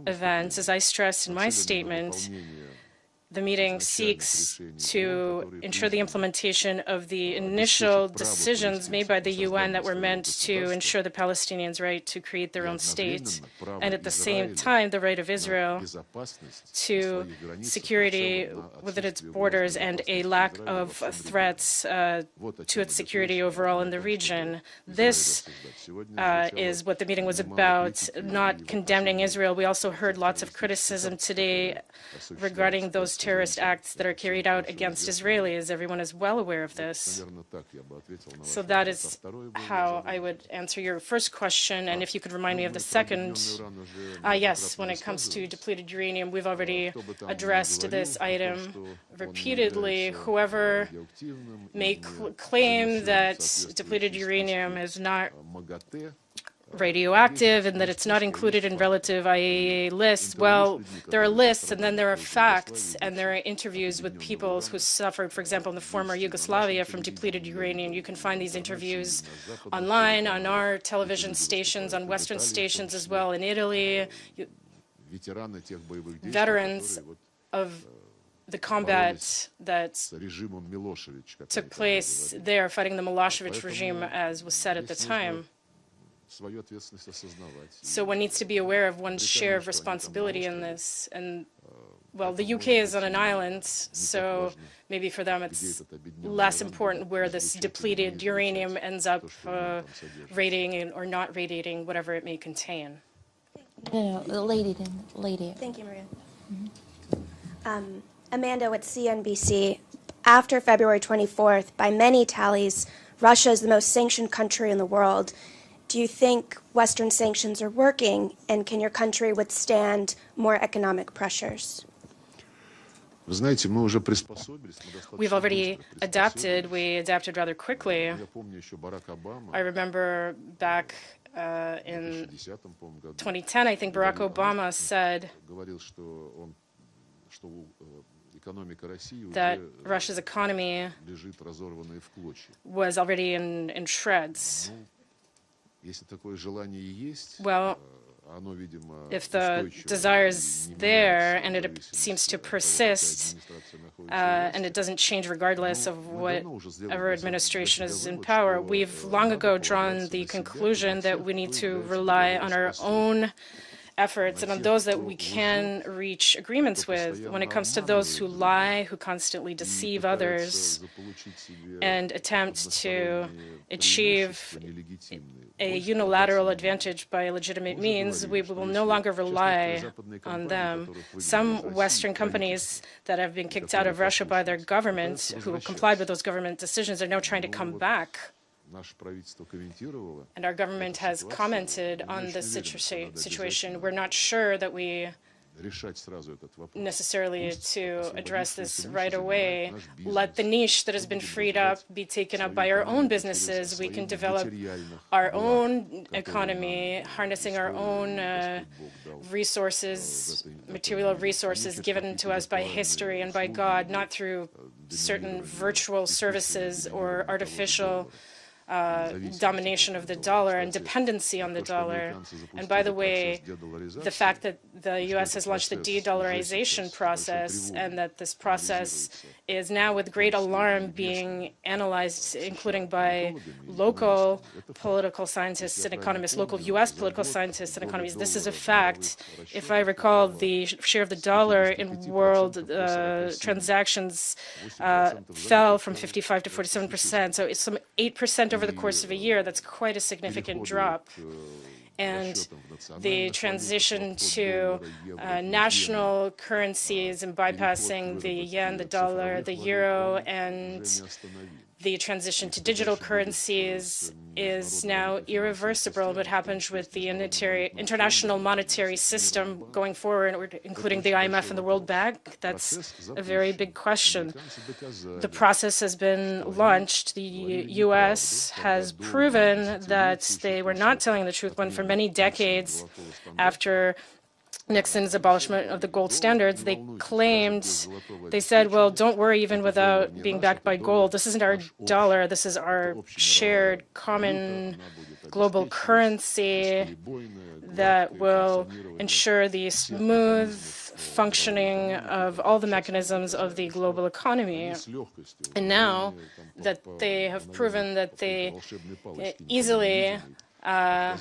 event. As I stressed in my statement, the meeting seeks to ensure the implementation of the initial decisions made by the UN that were meant to ensure the Palestinians' right to create their own state, and at the same time the right of Israel to security within its borders and a lack of threats to its security overall in the region. This is what the meeting was about, not condemning Israel. We also heard lots of criticism today regarding those terrorist acts that are carried out against Israelis. Everyone is well aware of this. So that is how I would answer your first question. And if you could remind me of the second. Yes, when it comes to depleted uranium, we've already addressed this item repeatedly. Whoever may claim that depleted uranium is not radioactive and that it's not included in relative IAEA lists. Well, there are lists, and then there are facts, and there are interviews with people who suffered, for example, in the former Yugoslavia from depleted uranium. You can find these interviews online, on our television stations, on Western stations as well in Italy. Veterans of the combat that took place there fighting the Milosevic regime, as was said at the time. So one needs to be aware of one's share of responsibility in this. And, well, the UK is on an island, so maybe for them it's less important where this depleted uranium ends up radiating or not radiating, whatever it may contain. No, the lady then. Lady. Thank you, Maria. Amanda with CNBC. after February 24th, by many tallies, Russia is the most sanctioned country in the world. Do you think Western sanctions are working, and can your country withstand more economic pressures? We've already adapted. We adapted rather quickly. I remember back in 2010, I think Barack Obama said that Russia's economy was already in shreds. Well, if the desire is there and it seems to persist and it doesn't change regardless of whatever administration is in power, we've long ago drawn the conclusion that we need to rely on our own efforts and on those that we can reach agreements with. When it comes to those who lie, who constantly deceive others and attempt to achieve a unilateral advantage by legitimate means, we will no longer rely on them. Some Western companies that have been kicked out of Russia by their government, who complied with those government decisions, are now trying to come back. And our government has commented on this situation. We're not sure that we necessarily to address this right away. Let the niche that has been freed up be taken up by our own businesses. We can develop our own economy, harnessing our own resources, material resources given to us by history and by God, not through certain virtual services or artificial domination of the dollar and dependency on the dollar. And by the way, the fact that the U.S. has launched the de-dollarization process and that this process is now with great alarm being analyzed, including by local political scientists and economists, local U.S. political scientists and economists. This is a fact. If I recall, the share of the dollar in world transactions fell from 55 to 47%. So it's some 8% over the course of a year. That's quite a significant drop. And the transition to national currencies and bypassing the yen, the dollar, the euro, and the transition to digital currencies is now irreversible. What happens with the international monetary system going forward, including the IMF and the World Bank, that's a very big question. The process has been launched. The U.S. has proven that they were not telling the truth when for many decades after Nixon's abolishment of the gold standards, they said, well, don't worry, even without being backed by gold. This isn't our dollar. This is our shared common global currency that will ensure the smooth functioning of all the mechanisms of the global economy. And now that they have proven that they easily at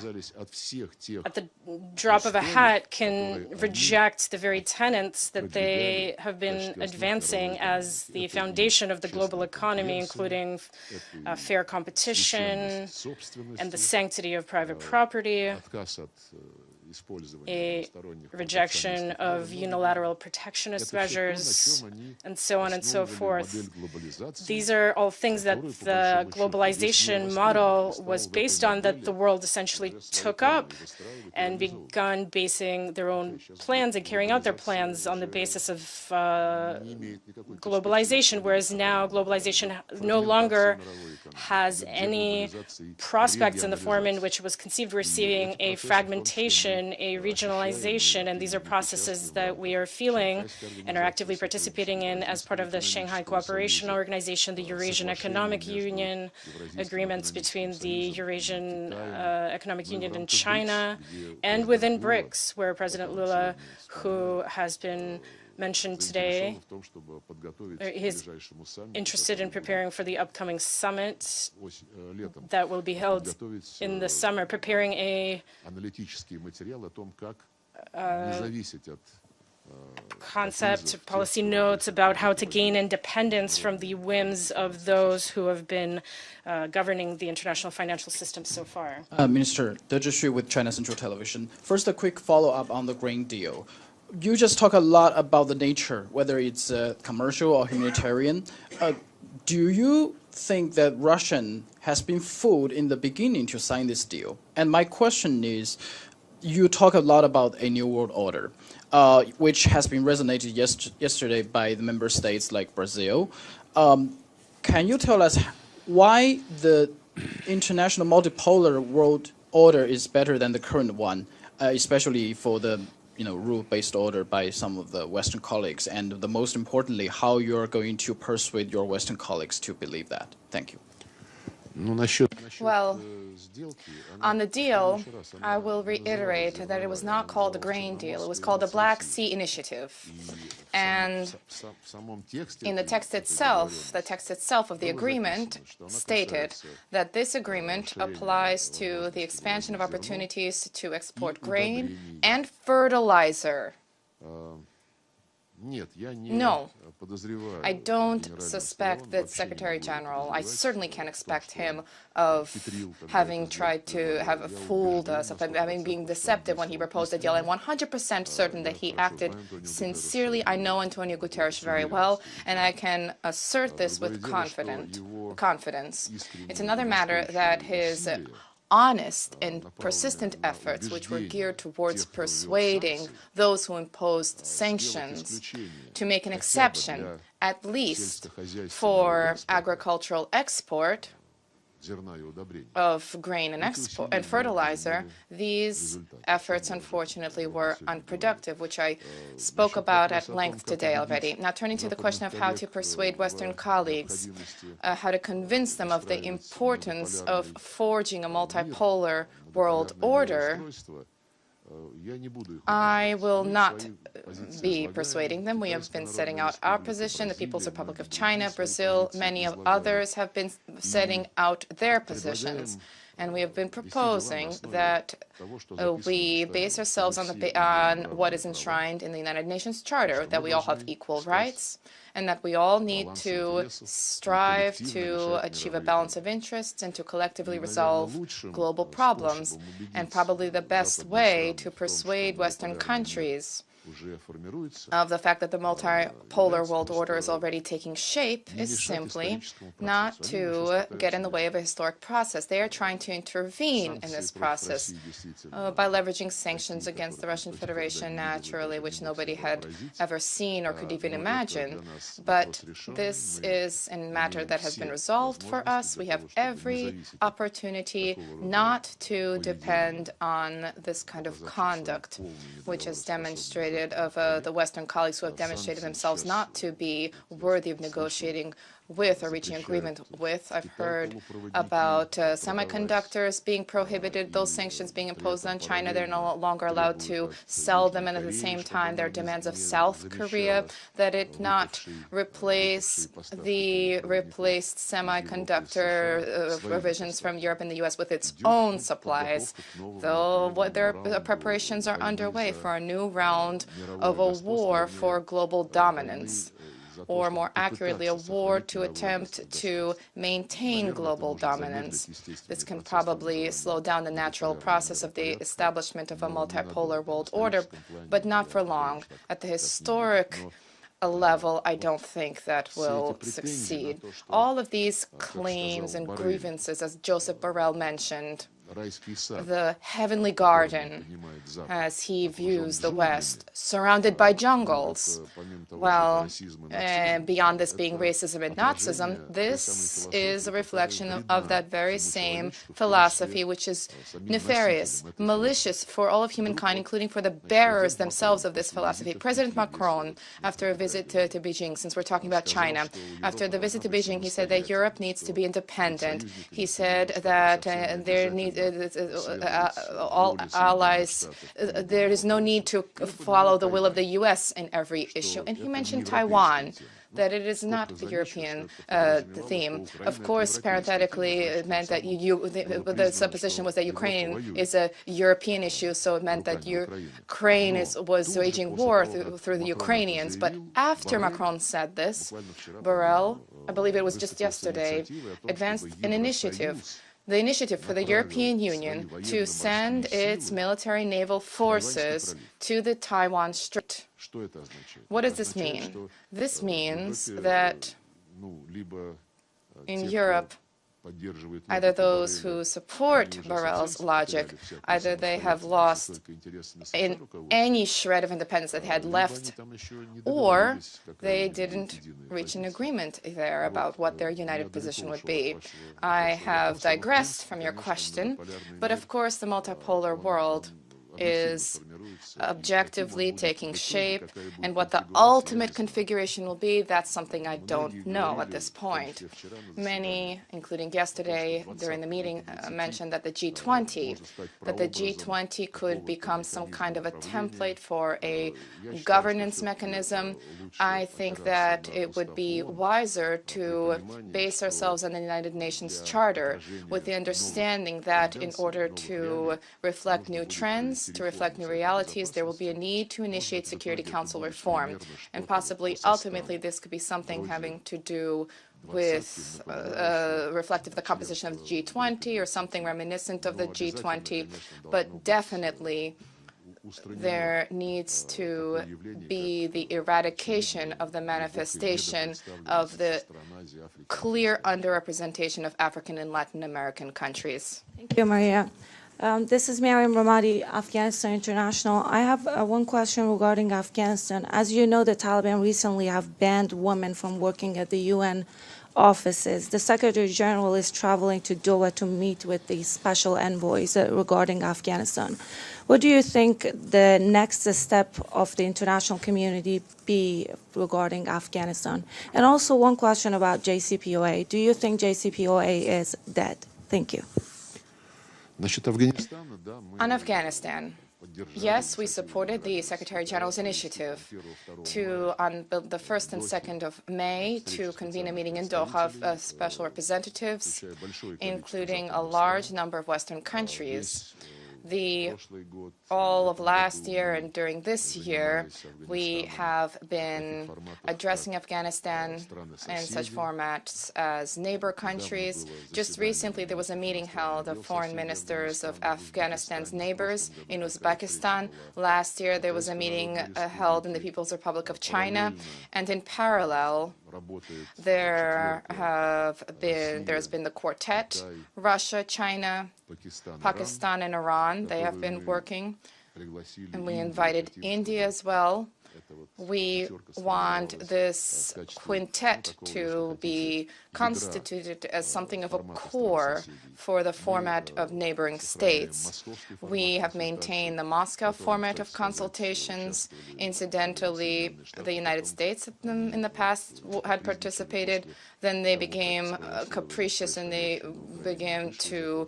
the drop of a hat can reject the very tenets that they have been advancing as the foundation of the global economy, including fair competition and the sanctity of private property, a rejection of unilateral protectionist measures, and so on and so forth. These are all things that the globalization model was based on, that the world essentially took up and begun basing their own plans and carrying out their plans on the basis of globalization, whereas now globalization no longer has any prospects in the form in which it was conceived. We're seeing a fragmentation, a regionalization, and these are processes that we are feeling and are actively participating in as part of the Shanghai Cooperation Organization, the Eurasian Economic Union, agreements between the Eurasian Economic Union and China, and within BRICS, where President Lula, who has been mentioned today, is interested in preparing for the upcoming summit that will be held in the summer, preparing a concept, policy notes about how to gain independence from the whims of those who have been governing the international financial system so far. Minister, Dezhi Xu with China Central Television. First, a quick follow-up on the grain deal. you just talk a lot about the nature, whether it's commercial or humanitarian. Do you think that Russian has been fooled in the beginning to sign this deal? And my question is, you talk a lot about a new world order, which has been resonated yesterday by the member states like Brazil. Can you tell us why the international multipolar world order is better than the current one, especially for the rule-based order by some of the Western colleagues, and the most importantly, how you're going to persuade your Western colleagues to believe that? Thank you. Well, on the deal, I will reiterate that it was not called the grain deal. It was called the Black Sea Initiative. And in the text itself of the agreement stated that this agreement applies to the expansion of opportunities to export grain and fertilizer. No, I don't suspect that Secretary General, I certainly can't expect him of having tried to have fooled us, of having been deceptive when he proposed the deal. I'm 100% certain that he acted sincerely. I know Antonio Guterres very well, and I can assert this with confidence. It's another matter that his honest and persistent efforts, which were geared towards persuading those who imposed sanctions to make an exception, at least for agricultural export of grain and fertilizer, these efforts unfortunately were unproductive, which I spoke about at length today already. Now, turning to the question of how to persuade Western colleagues, how to convince them of the importance of forging a multipolar world order, I will not be persuading them. We have been setting out our position. The People's Republic of China, Brazil, many of others have been setting out their positions. And we have been proposing that we base ourselves on what is enshrined in the United Nations Charter, that we all have equal rights, and that we all need to strive to achieve a balance of interests and to collectively resolve global problems. And probably the best way to persuade Western countries of the fact that the multipolar world order is already taking shape is simply not to get in the way of a historic process. They are trying to intervene in this process by leveraging sanctions against the Russian Federation, naturally, which nobody had ever seen or could even imagine. But this is a matter that has been resolved for us. We have every opportunity not to depend on this kind of conduct, which is demonstrated of the Western colleagues who have demonstrated themselves not to be worthy of negotiating with or reaching agreement with. I've heard about semiconductors being prohibited, those sanctions being imposed on China. They're no longer allowed to sell them, and at the same time there are demands of South Korea that it not replace the replaced semiconductor provisions from Europe and the US with its own supplies, though what their preparations are underway for a new round of a war for global dominance, or more accurately, a war to attempt to maintain global dominance. This can probably slow down the natural process of the establishment of a multipolar world order, but not for long. At the historic level, I don't think that will succeed. All of these claims and grievances, as Joseph Borrell mentioned, the heavenly garden, as he views the West, surrounded by jungles. Well, beyond this being racism and Nazism, this is a reflection of that very same philosophy, which is nefarious, malicious for all of humankind, including for the bearers themselves of this philosophy. President Macron, after a visit to Beijing, since we're talking about China, after the visit to Beijing, he said that Europe needs to be independent. He said that all allies, there is no need to follow the will of the U.S. in every issue. And he mentioned Taiwan, that it is not the European theme. Of course, parenthetically, it meant that the supposition was that Ukraine is a European issue, so it meant that Ukraine was waging war through the Ukrainians. But after Macron said this, Borrell, I believe it was just yesterday, advanced an initiative the initiative for the European Union to send its military naval forces to the Taiwan Strait. What does this mean? This means that in Europe, either those who support Borrell's logic, either they have lost in any shred of independence that they had left, or they didn't reach an agreement there about what their united position would be. I have digressed from your question, but of course the multipolar world is objectively taking shape, and what the ultimate configuration will be, that's something I don't know at this point. Many, including yesterday during the meeting, mentioned that the G20 could become some kind of a template for a governance mechanism. I think that it would be wiser to base ourselves on the United Nations Charter, with the understanding that in order to reflect new trends, to reflect new realities, there will be a need to initiate Security Council reform. And possibly, ultimately, this could be something having to do with reflective of the composition of the G20 or something reminiscent of the G20, but definitely there needs to be the eradication of the manifestation of the clear underrepresentation of African and Latin American countries. Thank you, Maria. This is Mariam Ramadi, Afghanistan International. I have one question regarding Afghanistan. As you know, the Taliban recently have banned women from working at the UN offices. The Secretary General is traveling to Doha to meet with the special envoys regarding Afghanistan. What do you think the next step of the international community be regarding Afghanistan? And also one question about JCPOA. Do you think JCPOA is dead? Thank you. On Afghanistan, yes, we supported the Secretary General's initiative to, on the 1st and 2nd of May, to convene a meeting in Doha of special representatives, including a large number of Western countries. All of last year and during this year, we have been addressing Afghanistan in such formats as neighbor countries. Just recently, there was a meeting held of foreign ministers of Afghanistan's neighbors in Uzbekistan. Last year, there was a meeting held in the People's Republic of China. And in parallel, there's been the quartet, Russia, China, Pakistan, and Iran. They have been working, and we invited India as well. We want this quintet to be constituted as something of a core for the format of neighboring states. We have maintained the Moscow format of consultations. Incidentally, the United States in the past had participated. Then they became capricious and they began to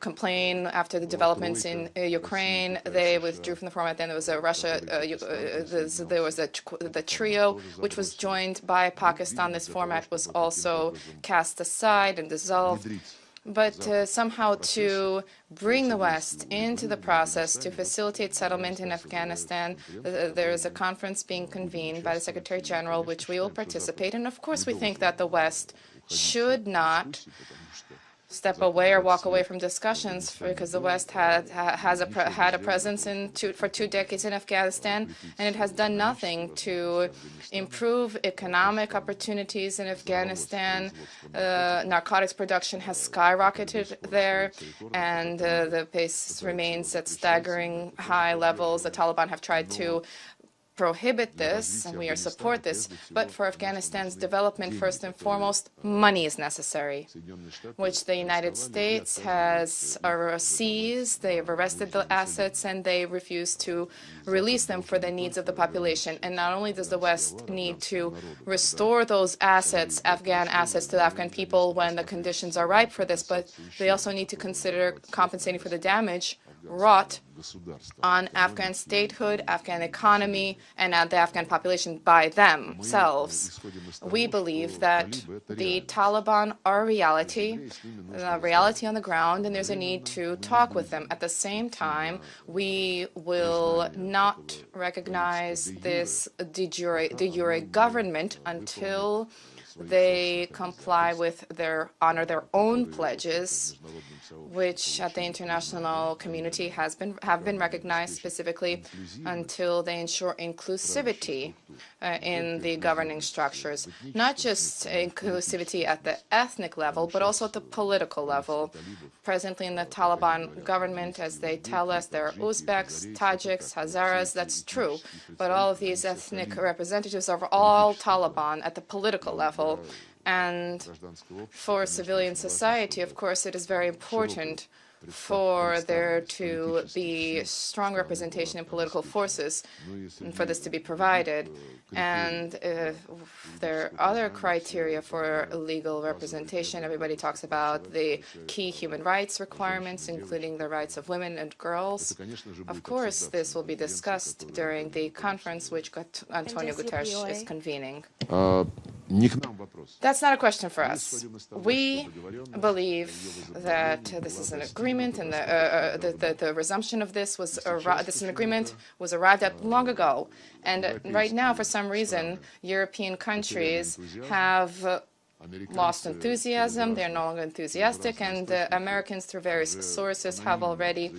complain after the developments in Ukraine. They withdrew from the format. Then there was there was the trio, which was joined by Pakistan. This format was also cast aside and dissolved. But somehow to bring the West into the process to facilitate settlement in Afghanistan, there is a conference being convened by the Secretary General, which we will participate in. Of course, we think that the West should not step away or walk away from discussions, because the West had a presence for 2 decades in Afghanistan, and it has done nothing to improve economic opportunities in Afghanistan. Narcotics production has skyrocketed there, and the pace remains at staggering high levels. The Taliban have tried to prohibit this, and we support this, but for Afghanistan's development, first and foremost, money is necessary, which the United States has seized. They have arrested the assets, and they refuse to release them for the needs of the population. And not only does the West need to restore those assets, Afghan assets, to the Afghan people when the conditions are ripe for this, but they also need to consider compensating for the damage wrought on Afghan statehood, Afghan economy, and the Afghan population by themselves. We believe that the Taliban are reality on the ground, and there's a need to talk with them. At the same time, we will not recognize this de jure government until they honor their own pledges, which at the international community have been recognized specifically until they ensure inclusivity in the governing structures, not just inclusivity at the ethnic level, but also at the political level. Presently in the Taliban government, as they tell us, there are Uzbeks, Tajiks, Hazaras, that's true, but all of these ethnic representatives are all Taliban at the political level. And for civilian society, of course, it is very important for there to be strong representation in political forces and for this to be provided. And there are other criteria for legal representation. Everybody talks about the key human rights requirements, including the rights of women and girls. Of course, this will be discussed during the conference which Antonio Guterres is convening. That's not a question for us. We believe that this is an agreement, and the resumption of this was an agreement was arrived at long ago. And right now, for some reason, European countries have lost enthusiasm, they're no longer enthusiastic, and Americans, through various sources, have already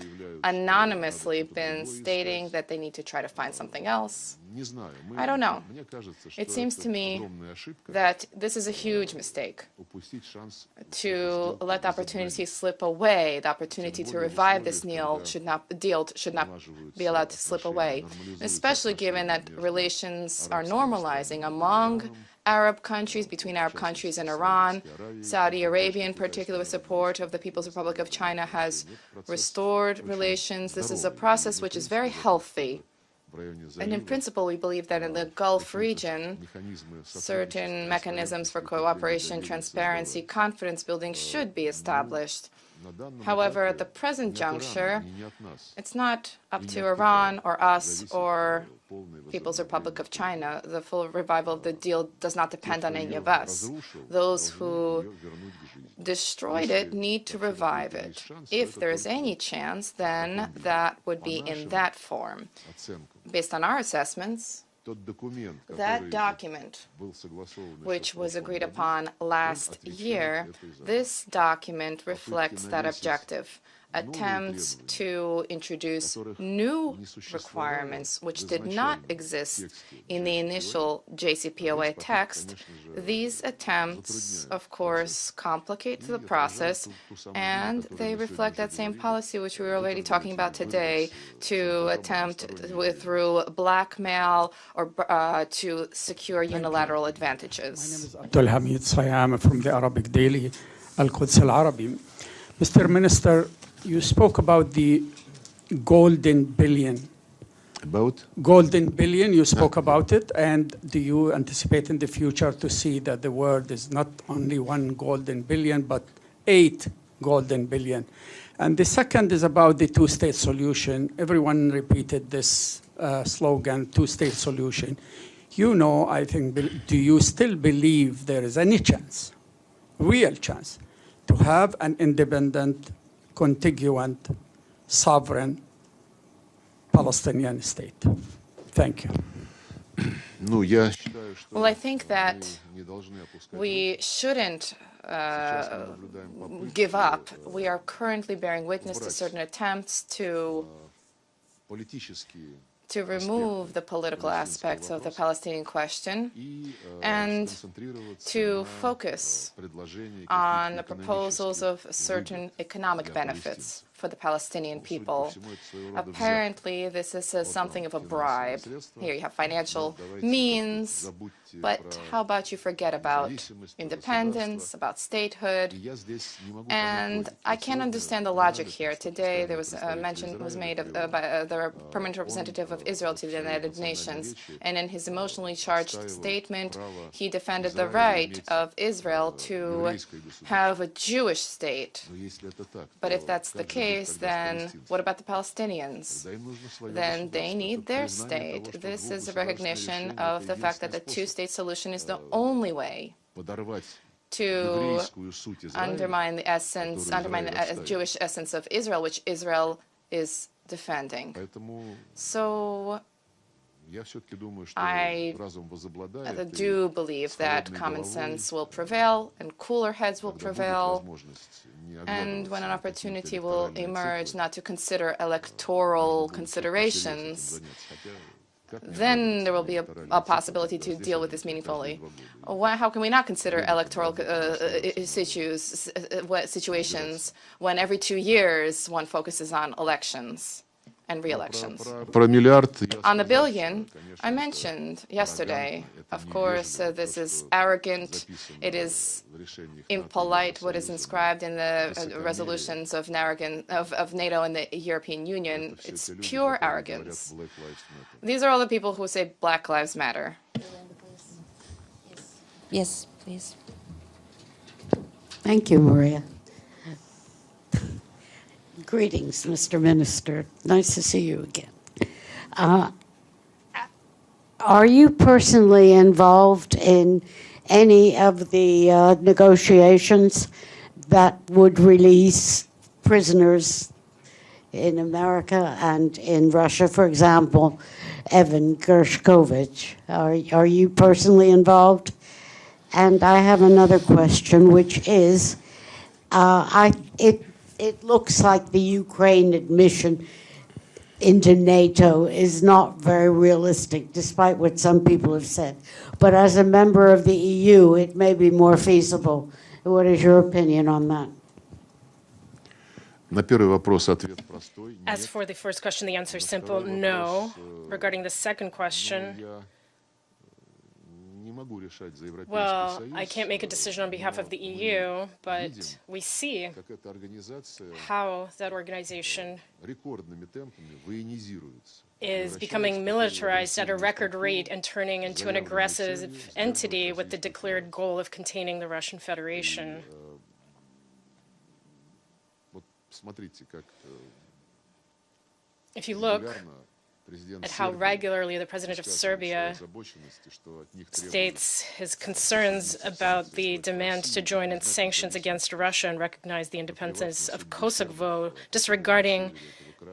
anonymously been stating that they need to try to find something else. I don't know. It seems to me that this is a huge mistake, to let the opportunity slip away. The opportunity to revive this deal should not be allowed to slip away, especially given that relations are normalizing among Arab countries, between Arab countries and Iran. Saudi Arabia, in particular, with support of the People's Republic of China, has restored relations. This is a process which is very healthy. And in principle, we believe that in the Gulf region, certain mechanisms for cooperation, transparency, confidence building should be established. However, at the present juncture, it's not up to Iran or us or People's Republic of China. The full revival of the deal does not depend on any of us. Those who destroyed it need to revive it. If there is any chance, then that would be in that form. Based on our assessments, that document, which was agreed upon last year, this document reflects that objective. Attempts to introduce new requirements which did not exist in the initial JCPOA text. These attempts, of course, complicate the process, and they reflect that same policy which we were already talking about today, to attempt through blackmail or to secure unilateral advantages. My name is Abdul Hamid Sayam from the Arabic daily Al-Quds Al-Arabi. Mr. Minister, you spoke about the golden billion. About? Golden billion, you spoke about it, and do you anticipate in the future to see that the world is not only one golden billion, but 8 golden billion? And the second is about the two-state solution. Everyone repeated this slogan, two-state solution. You know, I think, do you still believe there is any chance, real chance, to have an independent, contiguent, sovereign Palestinian state? Thank you. Well, I think that we shouldn't give up. We are currently bearing witness to certain attempts to remove the political aspects of the Palestinian question and to focus on the proposals of certain economic benefits for the Palestinian people. Apparently, this is something of a bribe. Here you have financial means, but how about you forget about independence, about statehood? And I can't understand the logic here. Today, there was a mention was made by the permanent representative of Israel to the United Nations, and in his emotionally charged statement, he defended the right of Israel to have a Jewish state. But if that's the case, then what about the Palestinians? Then they need their state. This is a recognition of the fact that the two-state solution is the only way to undermine the Jewish essence of Israel, which Israel is defending. So I do believe that common sense will prevail and cooler heads will prevail. And when an opportunity will emerge not to consider electoral considerations, then there will be a possibility to deal with this meaningfully. How can we not consider electoral situations when every 2 years one focuses on elections and re-elections? On the billion, I mentioned yesterday, of course, this is arrogant, it is impolite what is inscribed in the resolutions of NATO and the European Union. It's pure arrogance. These are all the people who say Black Lives Matter. Yes, please. Thank you, Maria. Greetings, Mr. Minister. Nice to see you again. Are you personally involved in any of the negotiations that would release prisoners in America and in Russia? For example, Evan Gershkovich. Are you personally involved? And I have another question, which is, it looks like the Ukraine admission into NATO is not very realistic, despite what some people have said. But as a member of the EU, it may be more feasible. What is your opinion on that? As for the first question, the answer is simple, no. Regarding the second question, well, I can't make a decision on behalf of the EU, but we see how that organization is becoming militarized at a record rate and turning into an aggressive entity with the declared goal of containing the Russian Federation. If you look at how regularly the president of Serbia states his concerns about the demand to join in sanctions against Russia and recognize the independence of Kosovo, disregarding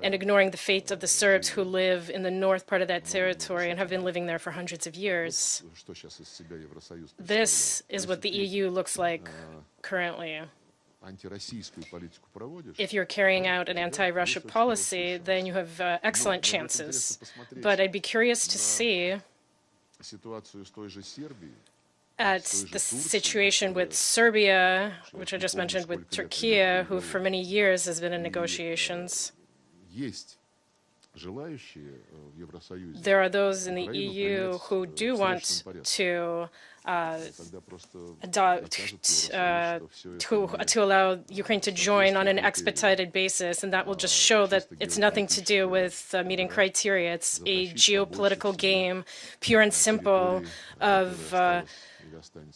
and ignoring the fate of the Serbs who live in the north part of that territory and have been living there for hundreds of years. This is what the EU looks like currently. If you're carrying out an anti-Russia policy, then you have excellent chances. But I'd be curious to see at the situation with Serbia, which I just mentioned, with Turkey, who for many years has been in negotiations. There are those in the EU who do want to to allow Ukraine to join on an expedited basis, and that will just show that it's nothing to do with meeting criteria. It's a geopolitical game, pure and simple, of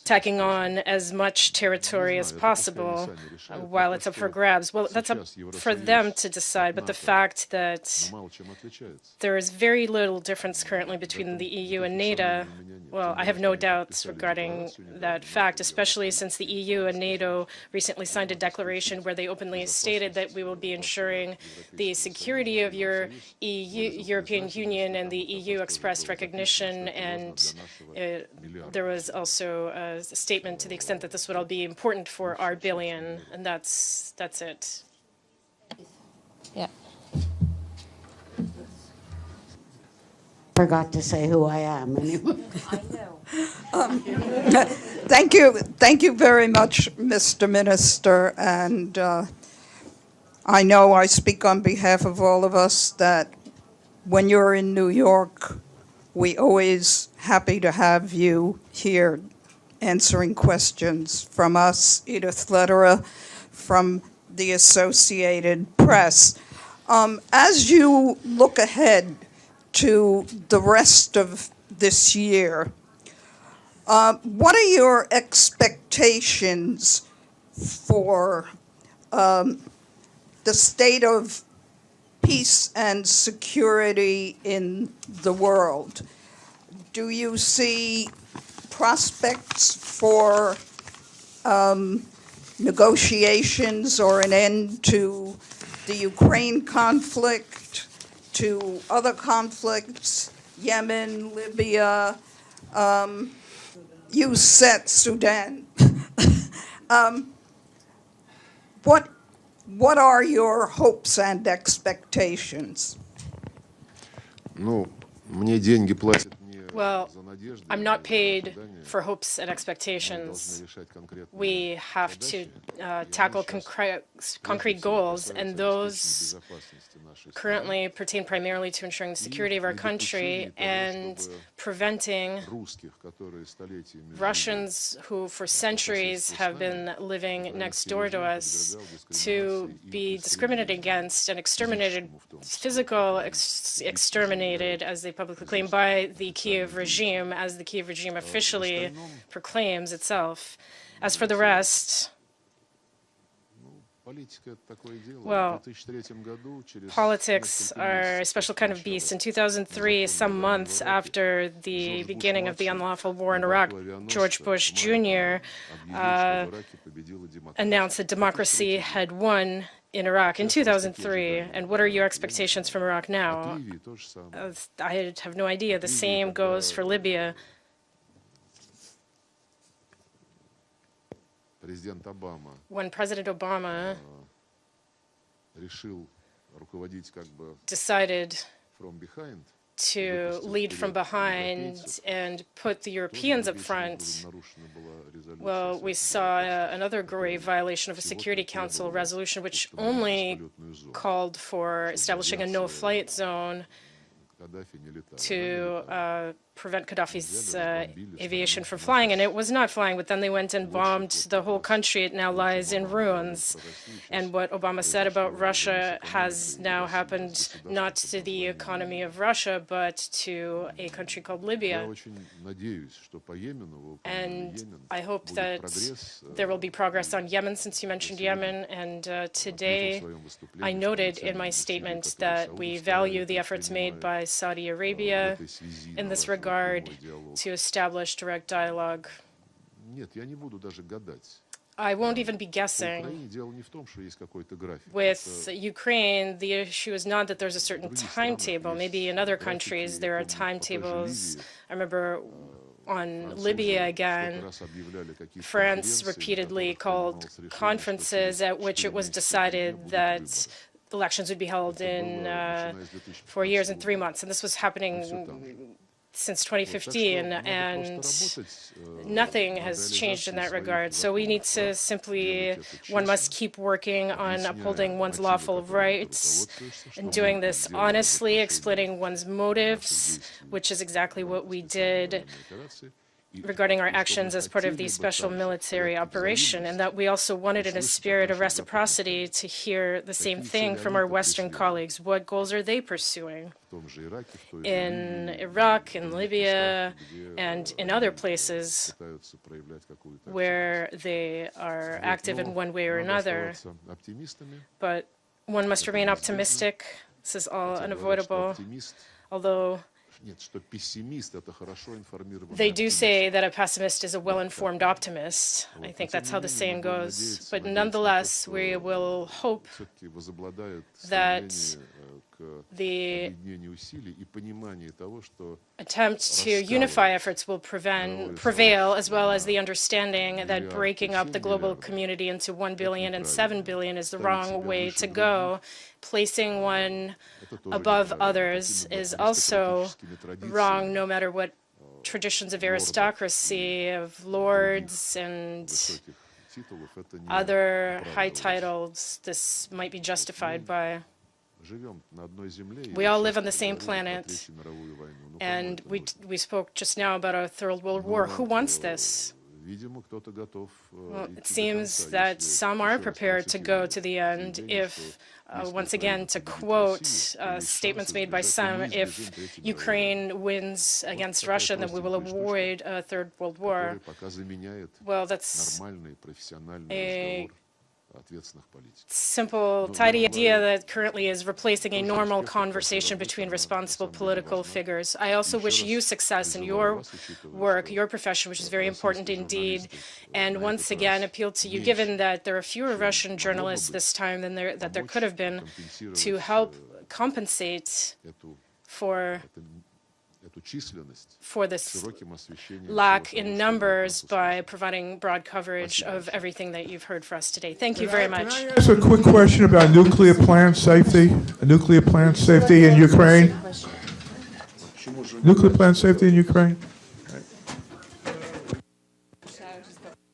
tacking on as much territory as possible while it's up for grabs. Well, that's up for them to decide, but the fact that there is very little difference currently between the EU and NATO, well, I have no doubts regarding that fact, especially since the EU and NATO recently signed a declaration where they openly stated that we will be ensuring the security of your European Union, and the EU expressed recognition, and there was also a statement to the extent that this would all be important for our billion, and that's it. Yeah. Forgot to say who I am anyway. I know. Thank you very much, Mr. Minister, and I know I speak on behalf of all of us that when you're in New York, we always happy to have you here answering questions from us, Edith Lederer, from the Associated Press. As you look ahead to the rest of this year, what are your expectations for the state of peace and security in the world? Do you see prospects for negotiations or an end to the Ukraine conflict, to other conflicts? Yemen, Libya, you said Sudan. What are your hopes and expectations? Ну, мне деньги платят не Well, за надежды, I'm not paid ожидания. for hopes and Мы expectations. должны решать конкретные We have to tackle concrete goals, and those безопасности нашей страны. currently pertain primarily to ensuring the security of our country and preventing Русских, которые столетиями жили Russians who for centuries have been living next door to us to be discriminated against and exterminated, exterminated, as they publicly claim, by the Kiev regime, as the Kiev regime officially proclaims itself. As for the rest, Политика — это такое дело. well, В 2003 году, через politics несколько are a месяцев special kind of после beast. In начала 2003, some months after the beginning of the unlawful war in Iraq, George Bush Jr. Announced that democracy had won in Iraq in 2003. And what are your expectations from Iraq now? I have no idea. The same goes for Libya. Президент Обама When President Obama решил руководить как бы decided from behind, to lead from behind and put the Europeans up front, well, we saw another grave violation of a Security Council resolution which only called for establishing a no-flight zone to prevent Gaddafi's aviation from flying, and it was not flying, but then they went and bombed the whole country. It now lies in ruins. And what Obama said about Russia has now happened not to the economy of Russia, but to a country called Libya. And I hope that there will be progress on Yemen, since you mentioned Yemen, and today I noted in my statement that we value the efforts made by Saudi Arabia in this regard to establish direct dialogue. I won't even be guessing. With Ukraine, the issue is not that there's a certain timetable. Maybe in other countries there are timetables. I remember on Libya again, France repeatedly called conferences at which it was decided that elections would be held in 4 years and 3 months. And this was happening since 2015, and nothing has changed in that regard. So we need to simply, one must keep working on upholding one's lawful rights and doing this honestly, explaining one's motives, which is exactly what we did regarding our actions as part of the special military operation, and that we also wanted in a spirit of reciprocity to hear the same thing from our Western colleagues. What goals are they pursuing? In Iraq, in Libya, and in other places where they are active in one way or another. But one must remain optimistic. This is all unavoidable, although they do say that a pessimist is a well-informed optimist. I think that's how the saying goes. But nonetheless, we will hope that the attempt to unify efforts will prevail, as well as the understanding that breaking up the global community into 1 billion and 7 billion is the wrong way to go. Placing one above others is also wrong, no matter what traditions of aristocracy, of lords and other high titles this might be justified by. We all live on the same planet, and we spoke just now about a Third World War. Who wants this? Well, it seems that some are prepared to go to the end if, once again, to quote statements made by some, if Ukraine wins against Russia, then we will avoid a Third World War. Well, that's a simple, tidy idea that currently is replacing a normal conversation between responsible political figures. I also wish you success in your work, your profession, which is very important indeed, and once again appeal to you, given that there are fewer Russian journalists this time than there could have been, to help compensate for for this lack in numbers by providing broad coverage of everything that you've heard for us today. Thank you very much. Can I ask a quick question about nuclear plant safety? Nuclear plant safety in Ukraine? Nuclear plant safety in Ukraine?